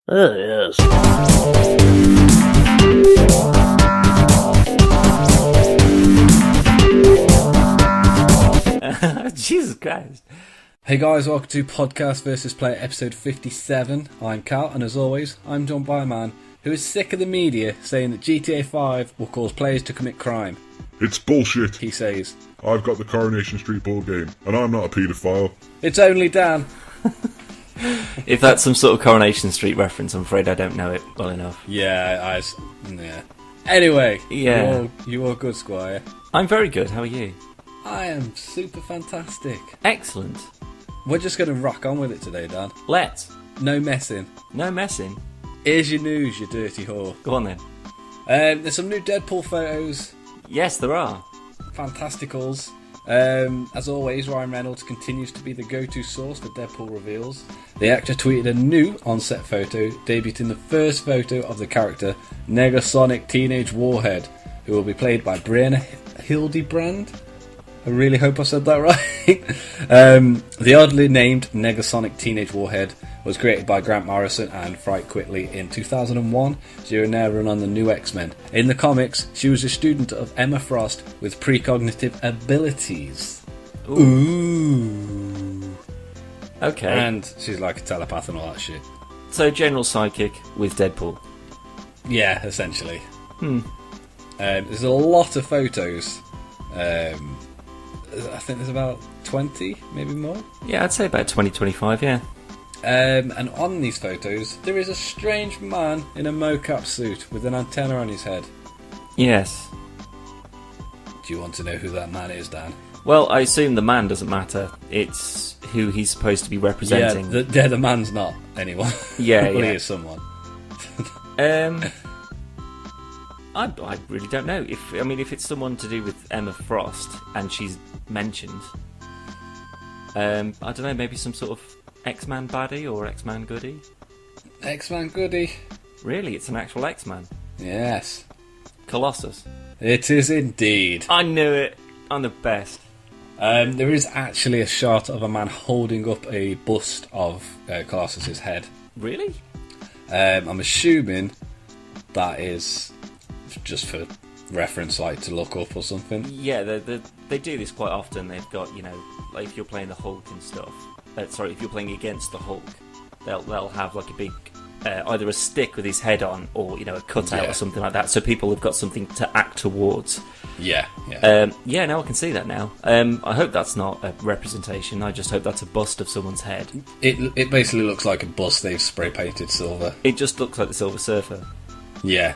Oh, yes. Jesus Christ. Hey guys, welcome to Podcast vs. Player episode 57. I'm Cal, and as always, I'm joined by a man who is sick of the media saying that GTA 5 will cause players to commit crime. It's bullshit. He says, I've got the Coronation Street board game, and I'm not a paedophile. it's only Dan. If that's some sort of Coronation Street reference, I'm afraid I don't know it well enough. Yeah. Anyway, Yeah. you are good, Squire. I'm very good, how are you? I am super fantastic. Excellent. We're just going to rock on with it today, Dan. Let's. No messing. No messing. Here's your news, you dirty whore. Go on then. There's some new Deadpool photos. Yes, there are. Fantasticals. As always, Ryan Reynolds continues to be the go-to source for Deadpool reveals. The actor tweeted a new on-set photo, debuting the first photo of the character Negasonic Teenage Warhead, who will be played by Brianna Hildebrand. I really hope I said that right. The oddly named Negasonic Teenage Warhead was created by Grant Morrison and Fright Quitley in 2001 during their run on the New X-Men. In the comics, she was a student of Emma Frost with precognitive abilities. Ooh. Okay. And she's like a telepath and all that shit. So, general sidekick with Deadpool. Yeah, essentially. There's a lot of photos. I think there's about 20, maybe more. Yeah, I'd say about 20-25, yeah. And on these photos, there is a strange man in a mocap suit with an antenna on his head. Yes. Do you want to know who that man is, Dan? Well, I assume the man doesn't matter. It's who he's supposed to be representing. Yeah, the man's not anyone. Yeah, Well, yeah. he is someone. I really don't know. If it's someone to do with Emma Frost and she's mentioned, I don't know, maybe some sort of X-Man baddie or X-Man goodie? X-Man goodie. Really? It's an actual X-Man? Yes. Colossus? It is indeed. I knew it! I'm the best. There is actually a shot of a man holding up a bust of Colossus's head. Really? I'm assuming that is just for reference, like to look up or something. Yeah, they do this quite often. They've got, like if you're playing the Hulk and stuff. If you're playing against the Hulk, they'll have like a big, either a stick with his head on, or a cutout or something like that. So people have got something to act towards. Yeah. Now I can see that now. I hope that's not a representation. I just hope that's a bust of someone's head. It basically looks like a bust they've spray painted silver. It just looks like the Silver Surfer. Yeah,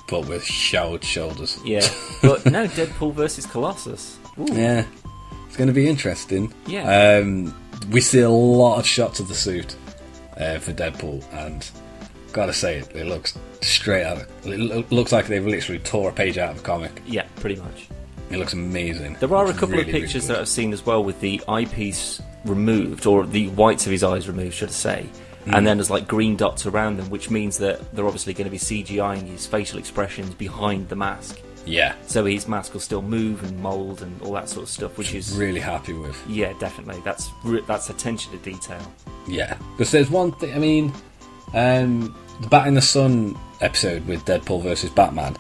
but with showered shoulders. Yeah, but no, Deadpool versus Colossus. Ooh. Yeah, it's going to be interesting. Yeah. We see a lot of shots of the suit for Deadpool, and gotta say it looks straight out. It looks like they've literally tore a page out of a comic. Yeah, pretty much. It looks amazing. There are a It's couple really, of pictures really that I've seen as well with the eyepiece removed, or the whites of his eyes removed, should I say. And then there's like green dots around them, which means that they're obviously going to be CGIing his facial expressions behind the mask. Yeah, So his mask will still move and mould and all that sort of stuff, which is... really happy with. Yeah, definitely. That's attention to detail. Yeah, because there's one thing. The Bat in the Sun episode with Deadpool versus Batman.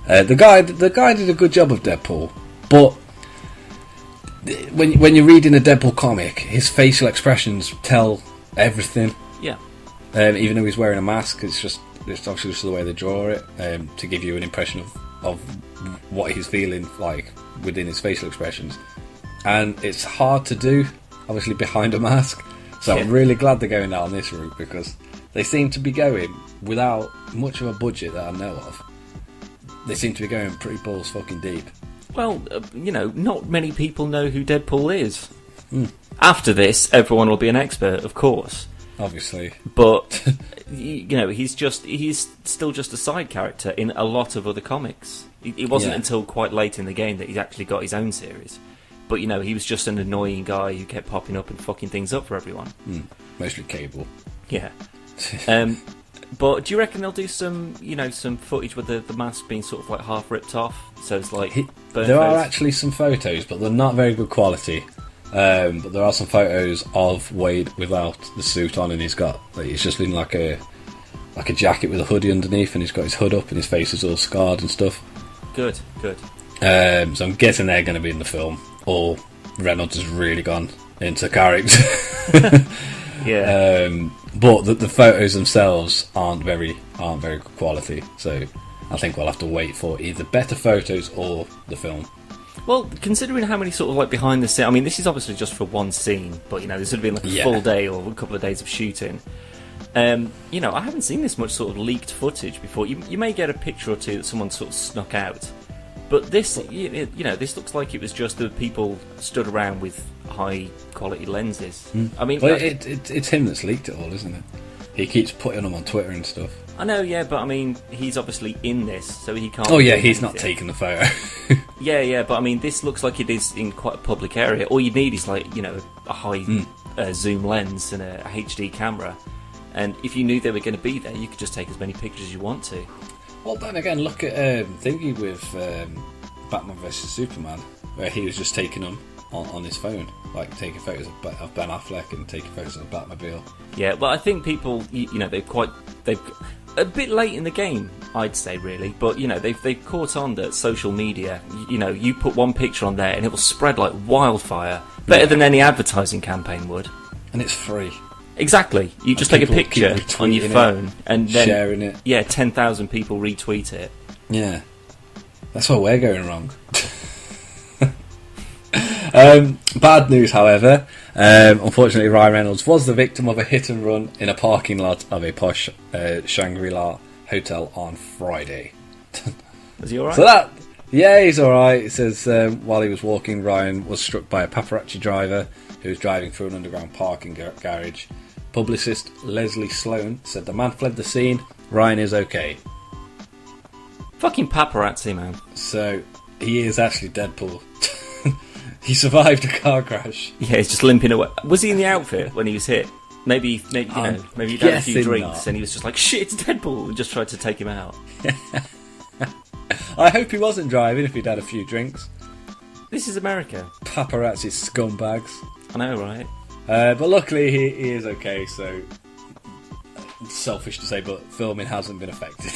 The guy did a good job of Deadpool, but when you're reading a Deadpool comic, his facial expressions tell everything. Yeah. Even though he's wearing a mask, it's obviously just the way they draw it to give you an impression of what he's feeling like within his facial expressions, and it's hard to do, obviously, behind a mask. So I'm really glad they're going down this route, because they seem to be going without much of a budget that I know of. They seem to be going pretty balls fucking deep. Well, not many people know who Deadpool is. After this, everyone will be an expert, of course. Obviously. But, he's still just a side character in a lot of other comics. It wasn't until quite late in the game that he's actually got his own series. But, he was just an annoying guy who kept popping up and fucking things up for everyone. Mostly Cable. Yeah. But do you reckon they'll do some footage with the mask being sort of like half ripped off? So it's like... There are actually some photos, but they're not very good quality. But there are some photos of Wade without the suit on, and he's just in like a like a jacket with a hoodie underneath, and he's got his hood up, and his face is all scarred and stuff. Good. So I'm guessing they're going to be in the film, or Reynolds has really gone into character. Yeah. But the photos themselves aren't very good quality, so I think we'll have to wait for either better photos or the film. Well, considering how many sort of like behind the scene, I mean, this is obviously just for one scene, but you know, this would have been like a full day or a couple of days of shooting. You know, I haven't seen this much sort of leaked footage before. You may get a picture or two that someone sort of snuck out, but this, you know, this looks like it was just the people stood around with high quality lenses. I mean, well, it's him that's leaked it all, isn't it? He keeps putting them on Twitter and stuff. I know, yeah, but I mean, he's obviously in this, so he can't. Oh yeah, he's not taking the photo. Yeah, but I mean, this looks like it is in quite a public area. All you need is like, you know, a high zoom lens and a HD camera, and if you knew they were going to be there, you could just take as many pictures as you want to. Well, then again, look at thingy with Batman vs Superman, where he was just taking them on his phone, like taking photos of Ben Affleck and taking photos of the Batmobile. Yeah, well, I think people, you know, they've a bit late in the game, I'd say, really, but you know, they've caught on that social media, you know, you put one picture on there and it will spread like wildfire, better than any advertising campaign would. And it's free. Exactly. You just take a picture on your phone and then sharing it. Yeah, 10,000 people retweet it. Yeah, that's where we're going wrong. Bad news, however. Unfortunately, Ryan Reynolds was the victim of a hit and run in a parking lot of a posh Shangri-La hotel on Friday. Is he alright? So he's alright. It says while he was walking, Ryan was struck by a paparazzi driver who was driving through an underground parking garage. Publicist Leslie Sloan said the man fled the scene. Ryan is okay. Fucking paparazzi, man. So he is actually Deadpool. He survived a car crash. Yeah, he's just limping away. Was he in the outfit when he was hit? Maybe he'd had a few drinks and he was just like, shit, it's Deadpool, and just tried to take him out. I hope he wasn't driving if he'd had a few drinks. This is America. Paparazzi scumbags. I know, right? But luckily he is okay, so selfish to say, but filming hasn't been affected.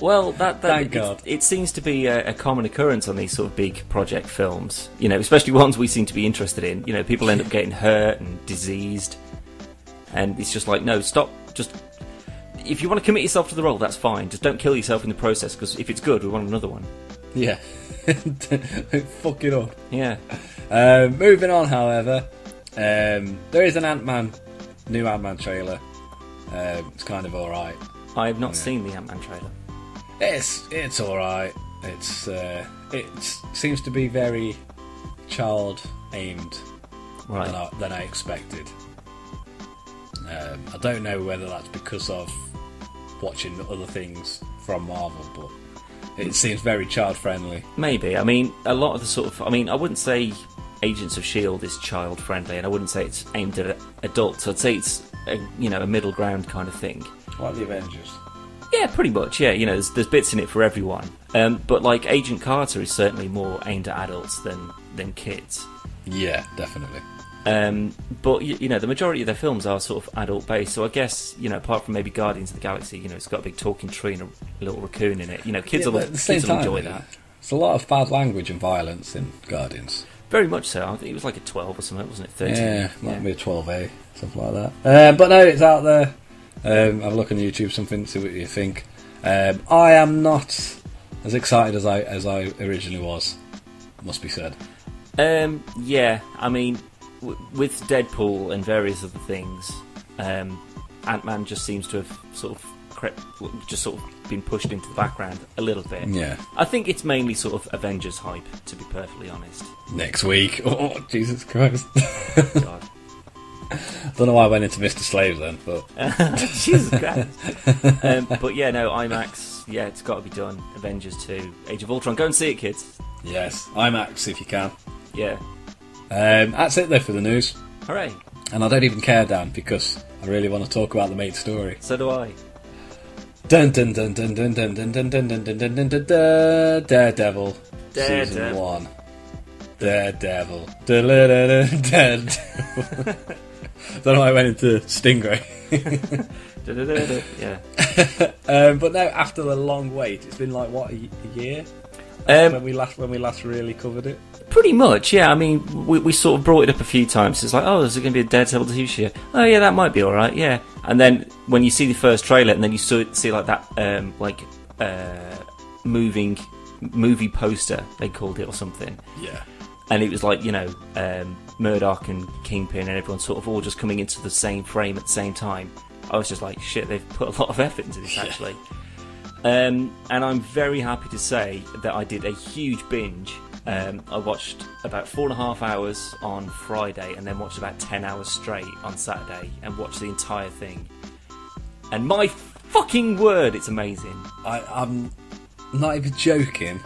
Well, Thank God. It seems to be a common occurrence on these sort of big project films, you know, especially ones we seem to be interested in. You know, people end up getting hurt and diseased, and it's just like, no, stop. Just if you want to commit yourself to the role, that's fine. Just don't kill yourself in the process, because if it's good, we want another one. Yeah, fuck it up. Yeah. Moving on, however, there is an new Ant-Man trailer. It's kind of alright. I have not seen the Ant-Man trailer. It's alright. It seems to be very child aimed, right, than I expected. I don't know whether that's because of watching other things from Marvel, but it seems very child friendly. Maybe. I mean, a lot of the sort of, I mean, I wouldn't say Agents of S.H.I.E.L.D. is child friendly, and I wouldn't say it's aimed at adults. I'd say it's a middle ground kind of thing. Like the Avengers. Yeah, pretty much. Yeah, you know, there's bits in it for everyone. But like Agent Carter is certainly more aimed at adults than kids. Yeah, definitely. But you know, the majority of their films are sort of adult based. So I guess, you know, apart from maybe Guardians of the Galaxy, you know, it's got a big talking tree and a little raccoon in it. You know, kids will enjoy that. There's a lot of bad language and violence in Guardians. Very much so. I think it was like a 12 or something, wasn't it? 13. Yeah, might be a 12A, something like that. But no, it's out there. Have a look on YouTube, something, see what you think. I am not as excited as I originally was, must be said. Yeah, I mean, with Deadpool and various other things, Ant-Man just seems to have sort of been pushed into the background a little bit. Yeah. I think it's mainly sort of Avengers hype, to be perfectly honest. Next week. Oh, Jesus Christ. God. Don't know why I went into Mr. Slave then, but Jesus Christ. But yeah, no, IMAX, yeah, it's got to be done. Avengers 2, Age of Ultron. Go and see it, kids. Yes, IMAX if you can. Yeah. That's it though for the news. Hooray. And I don't even care, Dan, because I really want to talk about the main story. So do I. Dun dun dun dun dun dun dun dun dun dun dun dun dun dun. Daredevil. Season 1. Daredevil. Daredevil. Don't know why I went into Stingray. Yeah. But now, after the long wait, it's been like what, a year when we last really covered it. Pretty much, yeah. I mean, we sort of brought it up a few times. It's like, oh, is it going to be a Daredevil TV show? Oh, yeah, that might be all right, yeah. And then when you see the first trailer, and then you see like that, movie poster, they called it or something. Yeah. And it was like, Murdock and Kingpin and everyone sort of all just coming into the same frame at the same time. I was just like, shit, they've put a lot of effort into this, actually. And I'm very happy to say that I did a huge binge. I watched about 4.5 hours on Friday and then watched about 10 hours straight on Saturday and watched the entire thing. And my fucking word, it's amazing. I'm not even joking.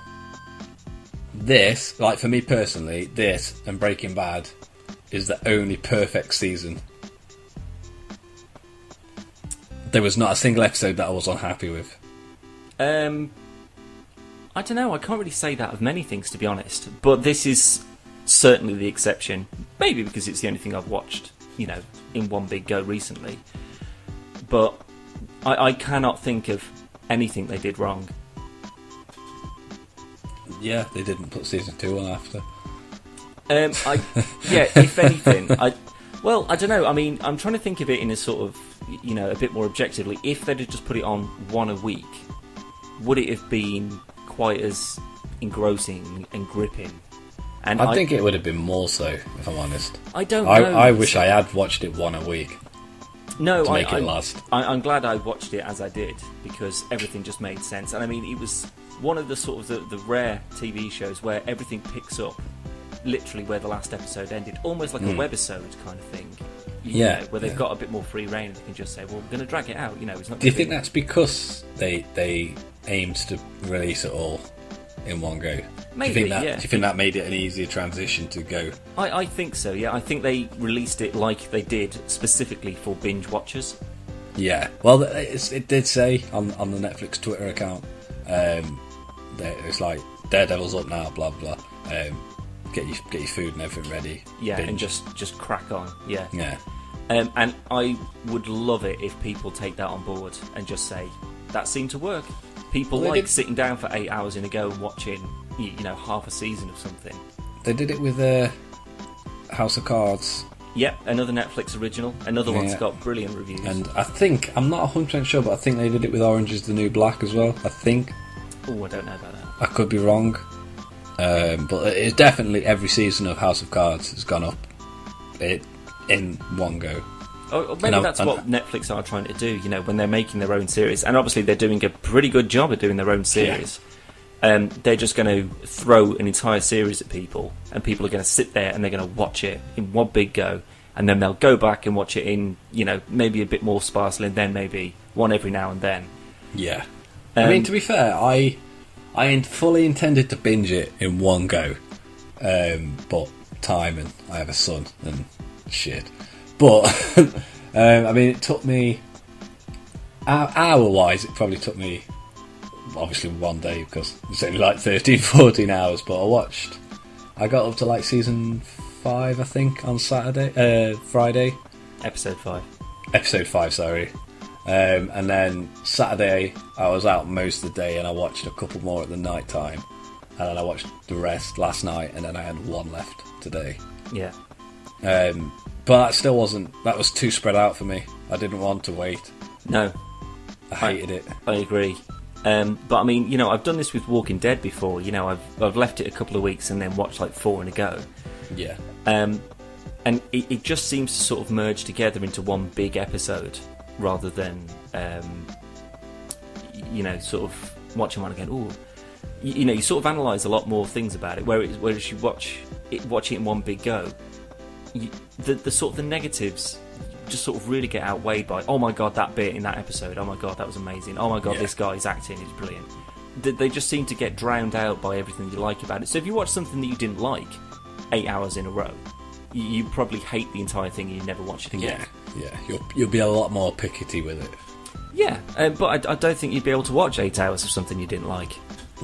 This, like for me personally, this and Breaking Bad is the only perfect season. There was not a single episode that I was unhappy with. I don't know, I can't really say that of many things, to be honest. But this is certainly the exception. Maybe because it's the only thing I've watched, in one big go recently. But I cannot think of anything they did wrong. Yeah, they didn't put season 2 on after. If anything, I don't know. I mean, I'm trying to think of it in a sort of, a bit more objectively. If they'd have just put it on one a week, would it have been quite as engrossing and gripping? And I think it would have been more so, if I'm honest. I don't know. I wish I had watched it one a week. No, to make it last. I'm glad I watched it as I did, because everything just made sense. And I mean, it was one of the sort of the rare TV shows where everything picks up literally where the last episode ended, almost like a webisode kind of thing. Where they've got a bit more free reign and they can just say, well, we're going to drag it out. It's not. Do you think that's because they aimed to release it all in one go? Maybe, do you think that made it an easier transition to go? I think so, yeah. I think they released it like they did specifically for binge watchers. Yeah. Well, it did say on the Netflix Twitter account, it's like, Daredevil's up now, blah, blah. Get your food and everything ready. Yeah, binge. And just crack on, yeah. Yeah. And I would love it if people take that on board and just say, that seemed to work. People sitting down for 8 hours in a go and watching, half a season of something. They did it with House of Cards. Yep, another Netflix original. Another one's got brilliant reviews. And I think, I'm not 100% sure, but I think they did it with Orange is the New Black as well, I think. Oh, I don't know about that. I could be wrong. But it's definitely every season of House of Cards has gone up in one go. Oh, maybe that's what Netflix are trying to do, when they're making their own series. And obviously they're doing a pretty good job of doing their own series. Yeah. They're just going to throw an entire series at people, and people are going to sit there and they're going to watch it in one big go, and then they'll go back and watch it in, maybe a bit more sparsely, and then maybe one every now and then. Yeah. I mean, to be fair, I fully intended to binge it in one go, but time, and I have a son and shit. But I mean, it took me hour-wise. It probably took me obviously one day because it's only like 13-14 hours. But I got up to like season 5, I think, on Friday. Episode 5, sorry. And then Saturday I was out most of the day, and I watched a couple more at the night time, and then I watched the rest last night, and then I had one left today. Yeah. But that still wasn't. That was too spread out for me. I didn't want to wait. No. I hated it. I agree. But I mean, I've done this with Walking Dead before. I've left it a couple of weeks and then watched like 4 in a go. Yeah. And it just seems to sort of merge together into one big episode, rather than sort of watching one again. Ooh, you sort of analyse a lot more things about it. Whereas you watch it in one big go, the sort of the negatives just sort of really get outweighed by, oh my god, that bit in that episode, oh my god, that was amazing, oh my god, this guy's acting is brilliant. They just seem to get drowned out by everything you like about it. So if you watch something that you didn't like 8 hours in a row, you probably hate the entire thing and you never watch it again. Yeah, you'll be a lot more pickety with it. Yeah, but I don't think you'd be able to watch 8 hours of something you didn't like.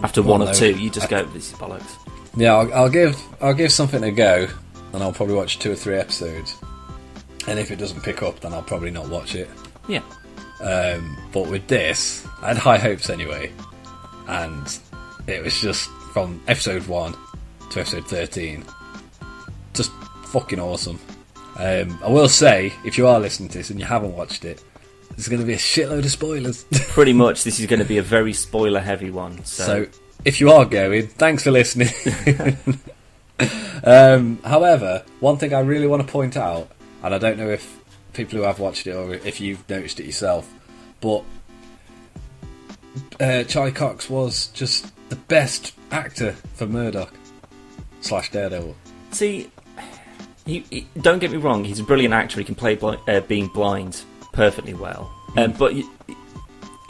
After one or two, you just go, this is bollocks. Yeah, I'll give something a go, and I'll probably watch 2 or 3 episodes. And if it doesn't pick up, then I'll probably not watch it. Yeah. But with this, I had high hopes anyway, and it was just from episode 1 to episode 13, just fucking awesome. I will say, if you are listening to this and you haven't watched it, there's going to be a shitload of spoilers. Pretty much, this is going to be a very spoiler-heavy one. So if you are going, thanks for listening. However, one thing I really want to point out, and I don't know if people who have watched it or if you've noticed it yourself, but Charlie Cox was just the best actor for Murdock / Daredevil. See, he don't get me wrong, he's a brilliant actor. He can play being blind perfectly well, but he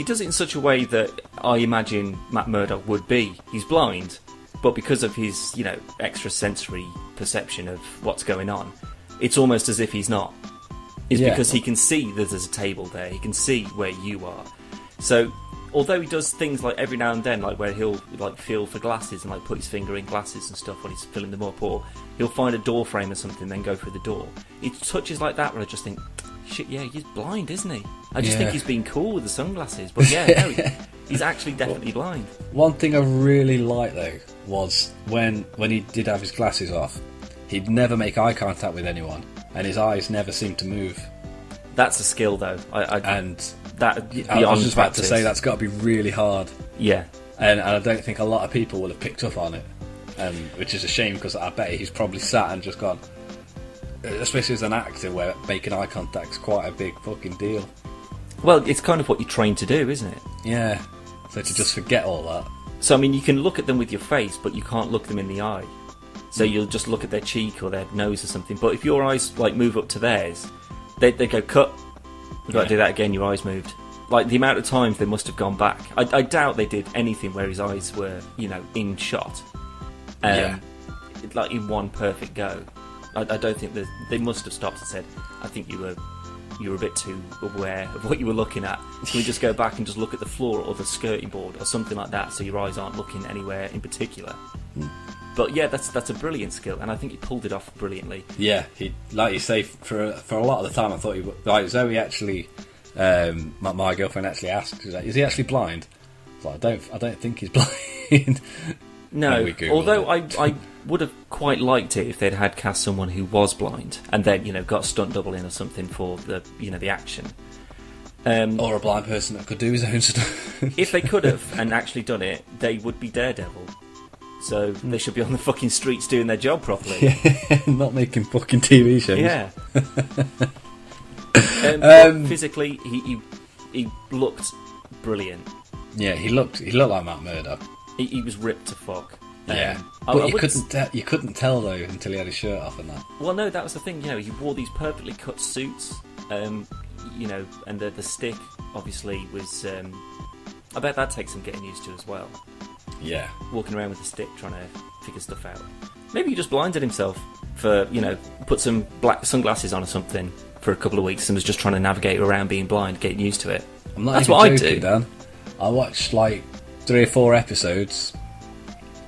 does it in such a way that I imagine Matt Murdock would be. He's blind, but because of his, extrasensory perception of what's going on, it's almost as if he's not. It's because he can see that there's a table there, he can see where you are. So, although he does things like every now and then, like where he'll feel for glasses and put his finger in glasses and stuff when he's filling them up, or he'll find a door frame or something, then go through the door. He touches like that where I just think, shit, yeah, he's blind, isn't he? I just think he's being cool with the sunglasses, but he's actually definitely blind. One thing I really liked though was when he did have his glasses off, he'd never make eye contact with anyone, and his eyes never seemed to move. That's a skill though. I was just about to say that's got to be really hard. Yeah, and I don't think a lot of people will have picked up on it, which is a shame because I bet he's probably sat and just gone. Especially as an actor, where making eye contact's quite a big fucking deal. Well, it's kind of what you're trained to do, isn't it? Yeah. So to just forget all that. So I mean, you can look at them with your face, but you can't look them in the eye. So you'll just look at their cheek or their nose or something. But if your eyes move up to theirs, they go cut. You've got to do that again. Your eyes moved. The amount of times they must have gone back. I doubt they did anything where his eyes were, in shot. In one perfect go. I don't think that they must have stopped and said, I think you were a bit too aware of what you were looking at. Can we just go back and just look at the floor or the skirting board or something like that, so your eyes aren't looking anywhere in particular? But yeah, that's a brilliant skill, and I think he pulled it off brilliantly. Yeah, he, like you say, for a lot of the time I thought Zoe actually, my girlfriend actually asked, she's like, is he actually blind? I was like, I don't think he's blind. No, although I would have quite liked it if they'd had cast someone who was blind and then got a stunt double in or something for the the action, or a blind person that could do his own stuff. If they could have and actually done it, they would be Daredevil. So they should be on the fucking streets doing their job properly. Not making fucking TV shows. Yeah. But physically, he looked brilliant. Yeah, he looked like Matt Murdock. He was ripped to fuck. Yeah, but you couldn't tell though until he had his shirt off and that. Well, no, that was the thing. He wore these perfectly cut suits. And the stick obviously was. I bet that takes some getting used to as well. Yeah, walking around with a stick trying to figure stuff out. Maybe he just blinded himself for put some black sunglasses on or something for a couple of weeks and was just trying to navigate around being blind, getting used to it. That's what I do. Dan. I watched 3 or 4 episodes,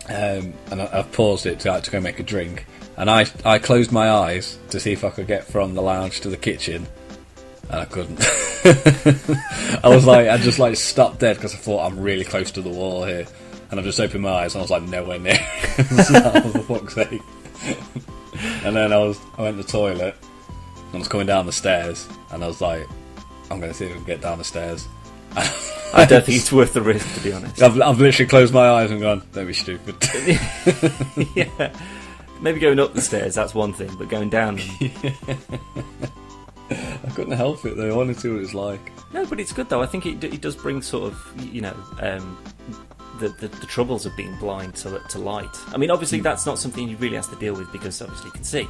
and I've paused it to go make a drink, and I closed my eyes to see if I could get from the lounge to the kitchen, and I couldn't. I just stopped dead because I thought I'm really close to the wall here, and I just opened my eyes and I was like nowhere near. For fuck's sake. And then I went to the toilet and I was coming down the stairs and I was like, I'm going to see if I can get down the stairs. I don't think it's worth the risk, to be honest. I've literally closed my eyes and gone, don't be stupid. Yeah, maybe going up the stairs, that's one thing, but going down them... I couldn't help it though, I wanted to see what it's like. No, but it's good though. I think it does bring sort of, the troubles of being blind to light. I mean, obviously that's not something he really has to deal with because obviously he can see.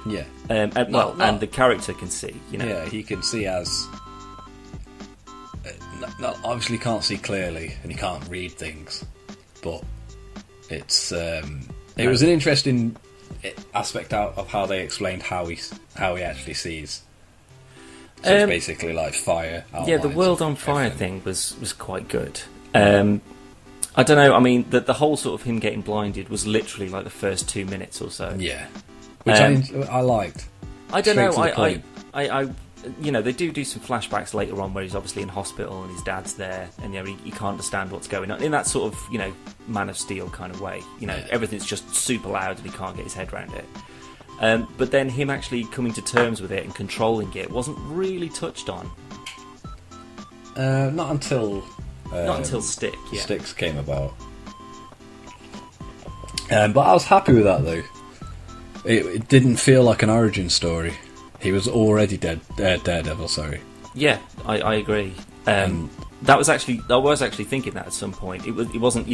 Yeah. And the character can see, Yeah, he can see as... obviously he can't see clearly and he can't read things, but it's it was an interesting aspect out of how they explained how he actually sees. So it's basically like fire. Yeah, the world on fire thing was quite good. I don't know. I mean, the whole sort of him getting blinded was literally like the first 2 minutes or so. Yeah, which I liked. I don't know. I they do some flashbacks later on where he's obviously in hospital and his dad's there, and he can't understand what's going on in that sort of Man of Steel kind of way. Everything's just super loud and he can't get his head around it. But then him actually coming to terms with it and controlling it wasn't really touched on. Not until Sticks came about. But I was happy with that though. It didn't feel like an origin story. He was already dead. Daredevil, sorry. Yeah, I agree. I was actually thinking that at some point. It wasn't,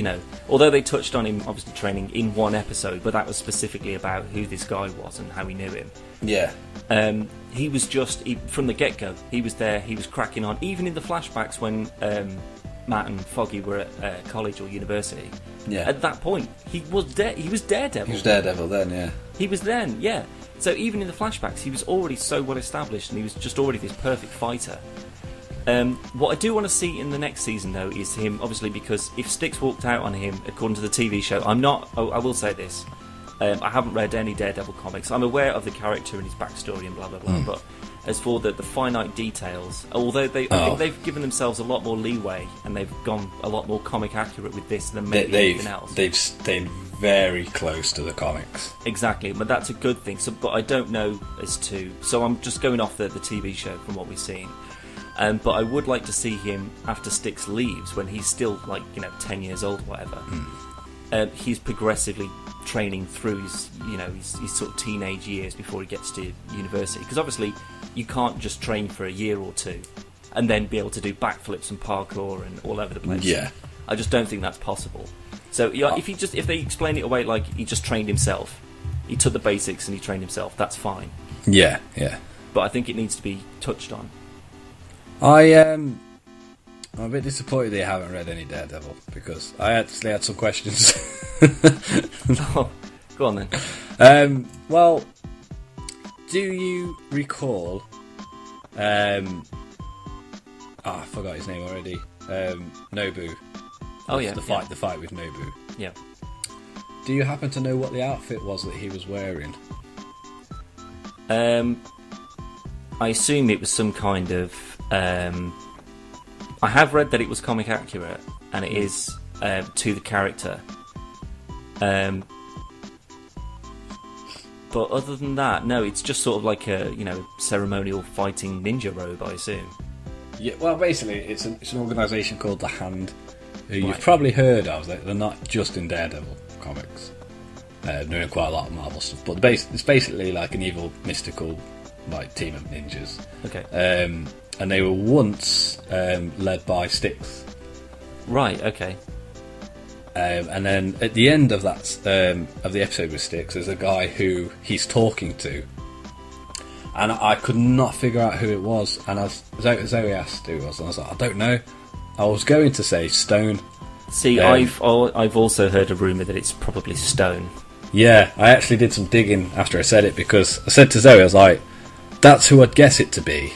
although they touched on him obviously training in one episode, but that was specifically about who this guy was and how he knew him. Yeah. He was from the get-go. He was there. He was cracking on. Even in the flashbacks when Matt and Foggy were at college or university. Yeah. At that point, he was Daredevil. He was Daredevil then, yeah. He was then, yeah. So even in the flashbacks, he was already so well established, and he was just already this perfect fighter. What I do want to see in the next season, though, is him, obviously, because if Sticks walked out on him, according to the TV show, I will say this, I haven't read any Daredevil comics. I'm aware of the character and his backstory and blah, blah, blah, but as for the finite details, although I think they've given themselves a lot more leeway, and they've gone a lot more comic accurate with this than maybe anything else. They've stayed very close to the comics. Exactly, but that's a good thing. But I don't know as to... So I'm just going off the TV show from what we've seen. But I would like to see him after Sticks leaves, when he's still 10 years old or whatever. He's progressively training through his sort of teenage years before he gets to university. Because obviously you can't just train for a year or two and then be able to do backflips and parkour and all over the place. Yeah, I just don't think that's possible. So if they explain it away like he just trained himself, he took the basics and he trained himself, that's fine. Yeah. But I think it needs to be touched on. I'm a bit disappointed they haven't read any Daredevil, because I actually had some questions. Oh, go on then. Well, do you recall... I forgot his name already. Nobu. Oh yeah, the fight with Nobu. Yeah. Do you happen to know what the outfit was that he was wearing? I assume it was some kind of... I have read that it was comic accurate, and it is to the character. But other than that, no, it's just sort of like a ceremonial fighting ninja robe, I assume. Yeah, well, basically, it's an organisation called the Hand, who you've probably heard of. They're not just in Daredevil comics. They're doing quite a lot of Marvel stuff, but it's basically like an evil, mystical team of ninjas. Okay. And they were once led by Sticks. Right. Okay. And then at the end of that of the episode with Sticks, there's a guy who he's talking to, and I could not figure out who it was. And Zoe asked who it was, and I was like, I don't know. I was going to say Stone. See, I've also heard a rumour that it's probably Stone. Yeah, I actually did some digging after I said it, because I said to Zoe, I was like, that's who I'd guess it to be,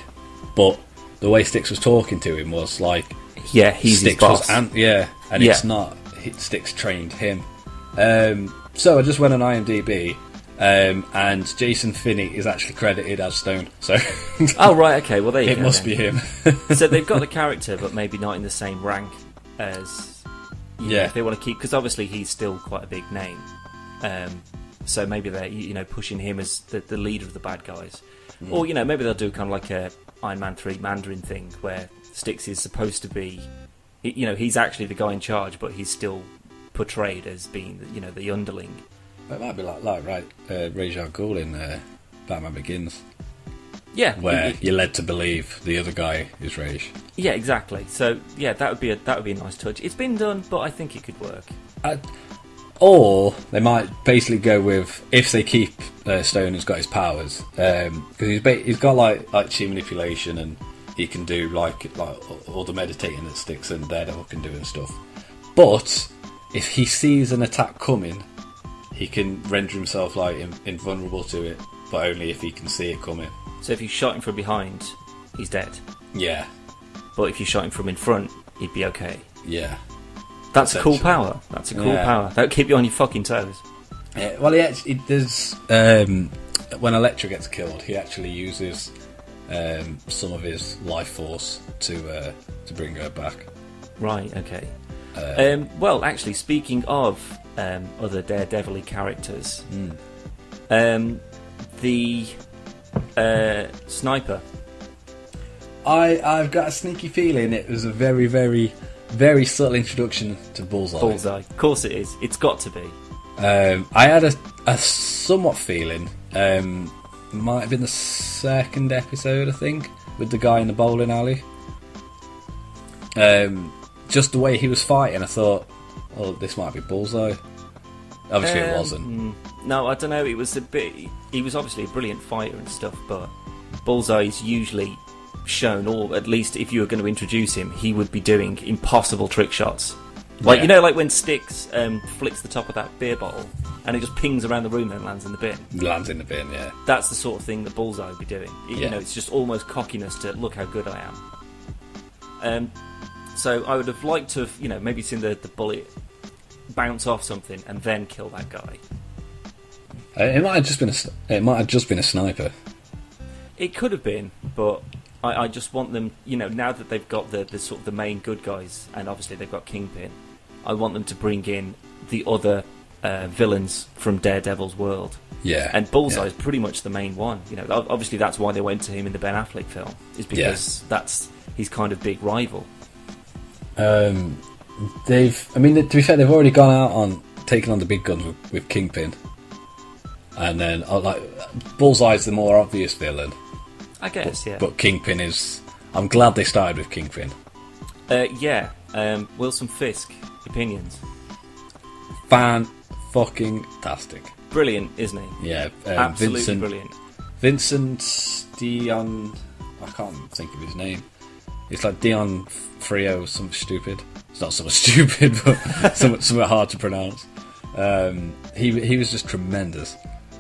but the way Sticks was talking to him was like, yeah, he's Sticks his boss. It's not. Sticks trained him. So I just went on IMDb, and Jason Finney is actually credited as Stone. So oh right, okay. Well, there you go. It must be him. So they've got the character, but maybe not in the same rank as. If they want to keep, because obviously he's still quite a big name. So maybe they're pushing him as the leader of the bad guys, or maybe they'll do kind of like a Iron Man 3 Mandarin thing where Sticks is supposed to be, he's actually the guy in charge, but he's still portrayed as being the underling. It might be like Ra's al Ghul in Batman Begins. Yeah, where you're led to believe the other guy is Ra's. Yeah, exactly. So yeah, that would be a nice touch. It's been done, but I think it could work. Or they might basically go with, if they keep Stone has got his powers, because he's got like chi manipulation, and he can do like all the meditating that Sticks and Daredevil can do and stuff. But if he sees an attack coming, he can render himself invulnerable to it, but only if he can see it coming. So if you shot him from behind, he's dead. Yeah. But if you shot him from in front, he'd be okay. Yeah. That's a cool power. That's a cool power. That'll keep you on your fucking toes. Yeah, well, there's when Elektra gets killed, he actually uses some of his life force to bring her back. Right, okay. Well, actually, speaking of other Daredevil-y characters, the sniper. I've got a sneaky feeling it was a very, very, very subtle introduction to Bullseye. Bullseye. Of course it is. It's got to be. I had a somewhat feeling, might have been the second episode, I think, with the guy in the bowling alley. Just the way he was fighting, I thought, oh, this might be Bullseye. Obviously it wasn't. No, I don't know, it was a bit... He was obviously a brilliant fighter and stuff, but Bullseye's usually shown, or at least if you were going to introduce him, he would be doing impossible trick shots. Like, you know, like when Styx flicks the top of that beer bottle and it just pings around the room and lands in the bin. Lands in the bin, yeah. That's the sort of thing that Bullseye would be doing. You know, it's just almost cockiness to look how good I am. So I would have liked to have, you know, maybe seen the bullet bounce off something and then kill that guy. It might have just been a sniper. It could have been, but I just want them, you know, now that they've got the sort of the main good guys, and obviously they've got Kingpin, I want them to bring in the other villains from Daredevil's world. Yeah. And Bullseye's pretty much the main one. You know, obviously that's why they went to him in the Ben Affleck film, is because that's his kind of big rival. To be fair, they've already gone out on taking on the big guns with Kingpin. And then, Bullseye's the more obvious villain. I guess, yeah. But Kingpin is... I'm glad they started with Kingpin. Wilson Fisk, opinions? Fan-fucking-tastic. Brilliant, isn't he? Yeah. Absolutely brilliant. Vincent Dion... I can't think of his name. It's like Dion Frio, something stupid. It's not something stupid, but something hard to pronounce. He was just tremendous.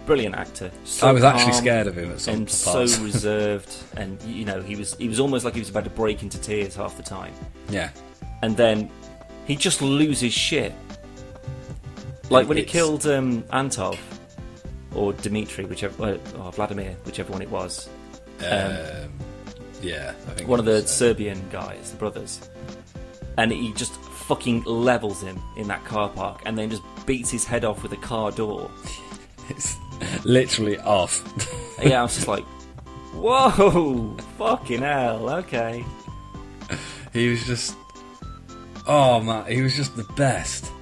Brilliant actor. So I was actually scared of him at some and parts. So reserved, and you know he was almost like he was about to break into tears half the time. Yeah. And then he just loses shit. Like when he killed Antov or Dmitri, whichever, or Vladimir, whichever one it was. Yeah, I think one of the Serbian guys, the brothers, and he just fucking levels him in that car park, and then just beats his head off with a car door. It's literally off. Yeah, I was just like, whoa, fucking hell, okay. He was just, oh man, he was just the best.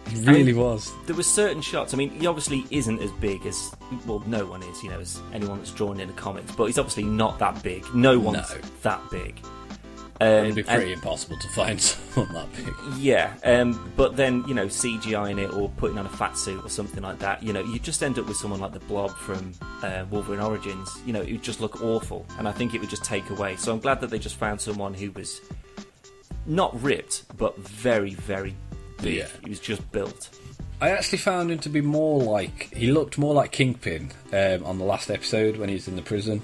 He really was. There were certain shots. I mean, he obviously isn't as big as, well, no one is, you know, as anyone that's drawn in the comics, but he's obviously not that big. No one's that big. It'd be pretty impossible to find someone that big. Yeah, but then, you know, CGIing it or putting on a fat suit or something like that, you know, you just end up with someone like the Blob from Wolverine Origins. You know, it would just look awful, and I think it would just take away. So I'm glad that they just found someone who was not ripped, but very, very big. Yeah. He was just built. I actually found him to be he looked more like Kingpin on the last episode when he's in the prison.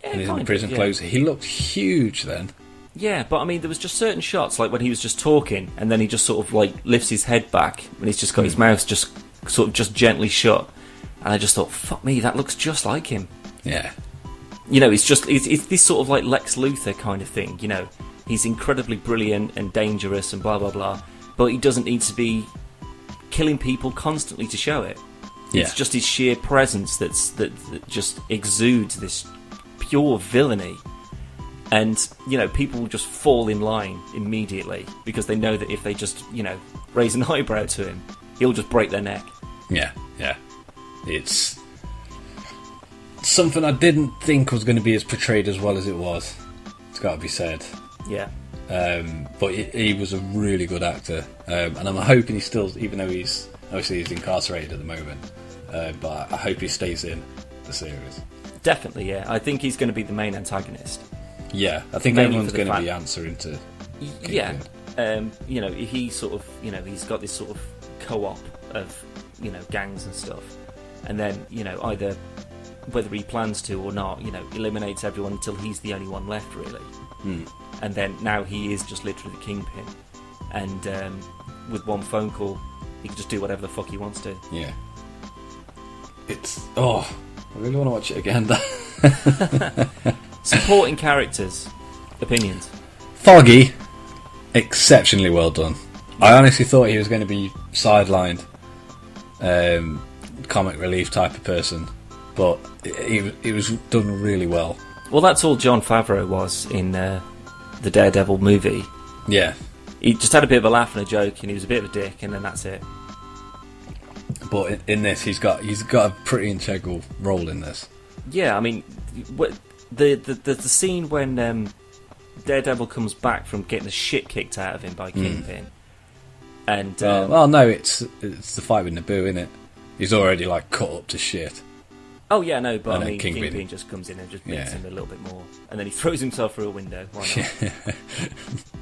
Yeah, and he's in the prison clothes. He looked huge then. Yeah, but I mean, there was just certain shots, like when he was just talking, and then he just sort of like lifts his head back, when he's just got his mouth just sort of just gently shut, and I just thought, fuck me, that looks just like him. Yeah. You know, it's this sort of like Lex Luthor kind of thing, you know. He's incredibly brilliant and dangerous and blah, blah, blah, but he doesn't need to be killing people constantly to show it. Yeah. It's just his sheer presence that just exudes this pure villainy. And, you know, people will just fall in line immediately because they know that if they just, you know, raise an eyebrow to him, he'll just break their neck. Yeah. It's something I didn't think was going to be as portrayed as well as it was. It's got to be said. Yeah. But he was a really good actor. And I'm hoping he still, even though he's incarcerated at the moment, but I hope he stays in the series. Definitely, yeah. I think he's going to be the main antagonist. Yeah, I think everyone's going to be answering to Kingpin. Yeah, you know, he sort of, you know, he's got this sort of co-op of, you know, gangs and stuff, and then, you know, either whether he plans to or not, you know, eliminates everyone until he's the only one left, really. And then now he is just literally the Kingpin, and with one phone call, he can just do whatever the fuck he wants to. Yeah. I really want to watch it again. Supporting characters. Opinions. Foggy, exceptionally well done. I honestly thought he was going to be sidelined, comic relief type of person, but he was done really well. Well, that's all Jon Favreau was in the Daredevil movie. Yeah. He just had a bit of a laugh and a joke, and he was a bit of a dick, and then that's it. But in this, he's got a pretty integral role in this. Yeah, I mean, the scene when Daredevil comes back from getting the shit kicked out of him by Kingpin, and well, no, it's the fight with Naboo, isn't it? He's already like cut up to shit. Oh yeah, no, but I mean, Kingpin just comes in and just beats him a little bit more, and then he throws himself through a window. Why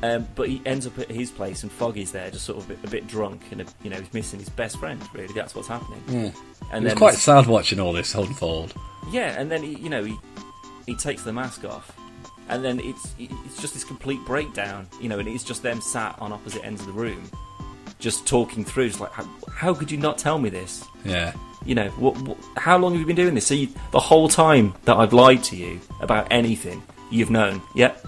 not? But he ends up at his place, and Foggy's there, just sort of a bit drunk, and he's missing his best friend. Really, that's what's happening. Yeah, and it's quite sad watching all this unfold. Yeah, and then he takes the mask off, and then it's just this complete breakdown, and it's just them sat on opposite ends of the room, just talking through. Just like, how could you not tell me this? Yeah. How long have you been doing this? So the whole time that I've lied to you about anything, you've known. Yep.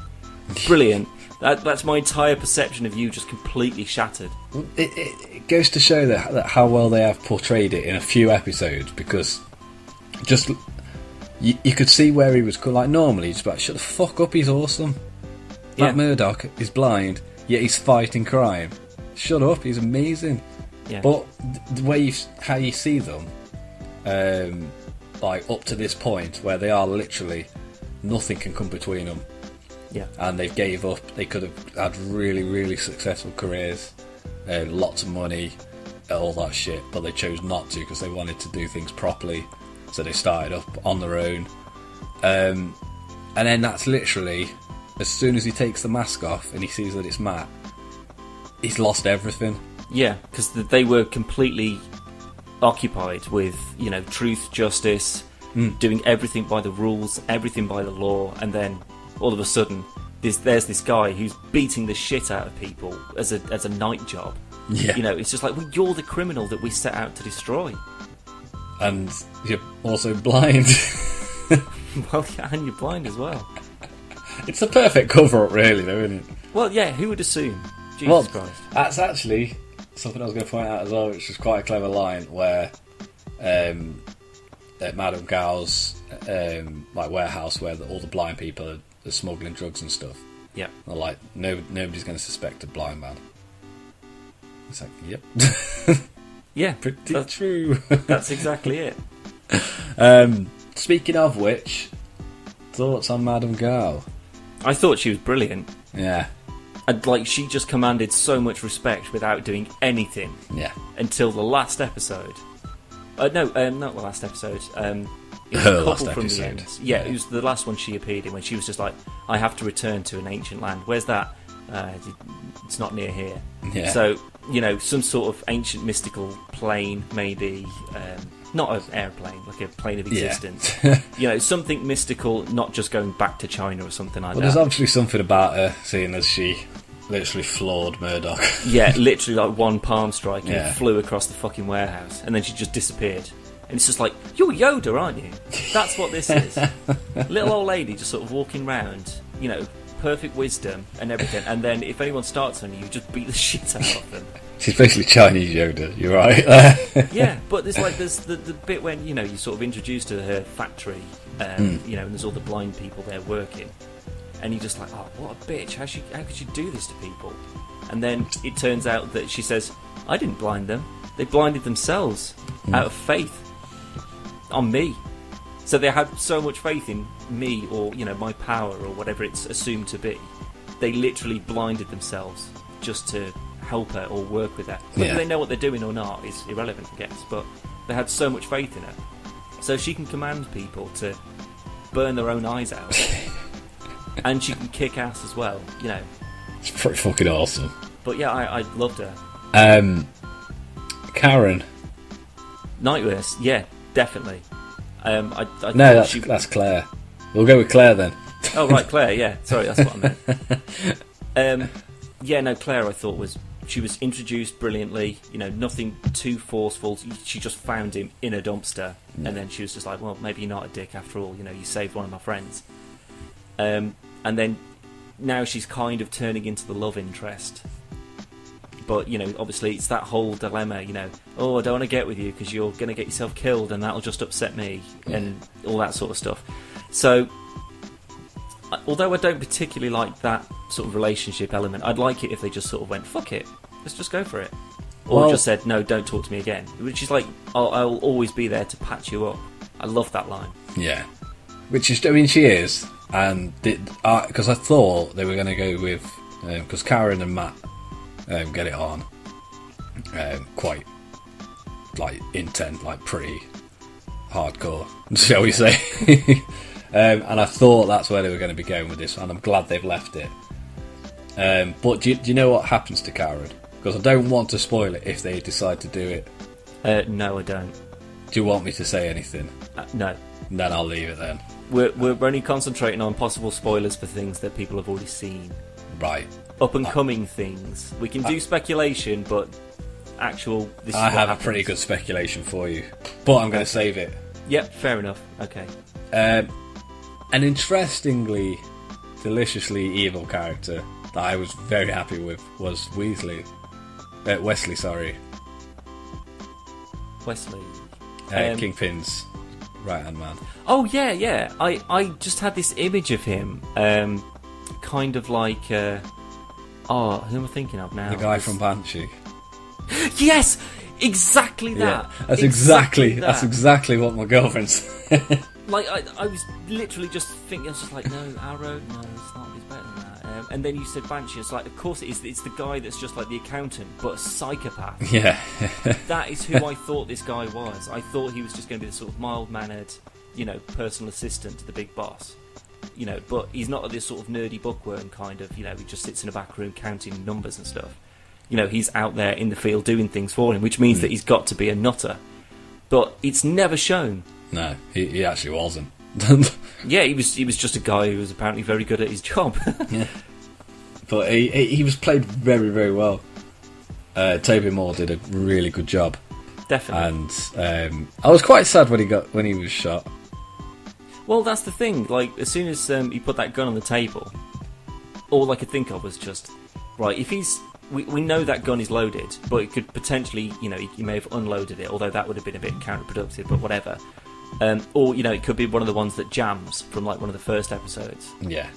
Brilliant. That's my entire perception of you just completely shattered. It goes to show that how well they have portrayed it in a few episodes, because just you could see where he was like, normally he's like, shut the fuck up, he's awesome. Yeah. Matt Murdock is blind, yet he's fighting crime. Shut up, he's amazing. Yeah. But the way how you see them, like up to this point where they are literally nothing can come between them. Yeah. And they gave up. They could have had really, really successful careers, lots of money, all that shit, but they chose not to because they wanted to do things properly. So they started up on their own. And then that's literally, as soon as he takes the mask off and he sees that it's Matt, he's lost everything. Yeah, because they were completely occupied with, truth, justice, doing everything by the rules, everything by the law, and then all of a sudden, there's this guy who's beating the shit out of people as a night job. Yeah. It's just like, well, you're the criminal that we set out to destroy. And you're also blind. Well, yeah, and you're blind as well. It's the perfect cover-up, really, though, isn't it? Well, yeah, who would assume? Jesus Christ. That's actually something I was going to point out as well, which is quite a clever line, where at Madame Gao's like warehouse, where all the blind people are smuggling drugs and stuff. Yeah. They're like, nobody's going to suspect a blind man. It's like, yep. Yeah, pretty true. That's exactly it. Speaking of which, thoughts on Madame Gao? I thought she was brilliant. Yeah. And she just commanded so much respect without doing anything. Yeah. Until the last episode. Not the last episode. It was Her a couple last from episode. the end. Yeah, it was the last one she appeared in, when she was just like, I have to return to an ancient land. Where's that? It's not near here. Yeah. So, some sort of ancient mystical plane, maybe. Not an airplane, like a plane of existence. Yeah. Something mystical, not just going back to China or something like that. There's obviously something about her, seeing as she literally floored Murdoch. Yeah, literally like one palm strike and Yeah. flew across the fucking warehouse, and then she just disappeared. And it's just like, you're Yoda, aren't you? That's what this is. Little old lady just sort of walking round, perfect wisdom and everything, and then if anyone starts on you, just beat the shit out of them. She's basically Chinese Yoda, you're right. Yeah, but there's the bit when, you sort of introduced to her factory, and there's all the blind people there working, and you're just like, oh, what a bitch, how could she do this to people? And then it turns out that she says, I didn't blind them, they blinded themselves out of faith on me. So they had so much faith in me, or my power, or whatever it's assumed to be, they literally blinded themselves just to help her or work with her. Whether they know what they're doing or not is irrelevant, I guess, but they had so much faith in her. So she can command people to burn their own eyes out. And she can kick ass as well, It's pretty fucking awesome. But yeah, I loved her. Karen. Nightmares, yeah, definitely. No, that's Claire. We'll go with Claire then. Oh right, Claire. Yeah, sorry, that's what I meant. Yeah, no, Claire. I thought she was introduced brilliantly, nothing too forceful. She just found him in a dumpster, and then she was just like, well, maybe you're not a dick after all, you saved one of my friends. And then now she's kind of turning into the love interest. But, obviously it's that whole dilemma, oh, I don't want to get with you because you're going to get yourself killed and that'll just upset me, and all that sort of stuff. So, although I don't particularly like that sort of relationship element, I'd like it if they just sort of went, fuck it, let's just go for it. Or just said, no, don't talk to me again. Which is like, I'll always be there to patch you up. I love that line. Yeah. Which is, she is. And because I thought they were going to go with, because Karen and Matt get it on quite intense, pretty hardcore, shall we say. And I thought that's where they were going to be going with this, and I'm glad they've left it. But do you know what happens to Karen? Because I don't want to spoil it if they decide to do it. No, I don't. Do you want me to say anything? No. Then I'll leave it then. We're only concentrating on possible spoilers for things that people have already seen. Right. Up and coming things. We can do speculation, but actual. I have a pretty good speculation for you, but I'm going to save it. Yep, fair enough. Okay. An interestingly, deliciously evil character that I was very happy with was Wesley. Sorry. Wesley. Kingpin's right-hand man. Oh, yeah. I just had this image of him, kind of like... who am I thinking of now? The guy from Banshee. Yes! Exactly that! Yeah, that's exactly what my girlfriend said. Like, I was literally just thinking, I was just like, no, Arrow, no, it's not, it's better than that. And then you said Banshee, it's like, of course it is, it's the guy that's just like the accountant, but a psychopath. Yeah. That is who I thought this guy was. I thought he was just going to be the sort of mild-mannered, personal assistant to the big boss. But he's not this sort of nerdy bookworm kind of, he just sits in a back room counting numbers and stuff. He's out there in the field doing things for him, which means that he's got to be a nutter. But it's never shown. No, he actually wasn't. Yeah, he was just a guy who was apparently very good at his job. Yeah. But he was played very, very well. Toby Moore did a really good job. Definitely. And I was quite sad when he was shot. Well, that's the thing. Like, as soon as he put that gun on the table, all I could think of was just, right, if he's... We know that gun is loaded, but it could potentially, he may have unloaded it, although that would have been a bit counterproductive, but whatever. Or, it could be one of the ones that jams from, one of the first episodes. Yeah.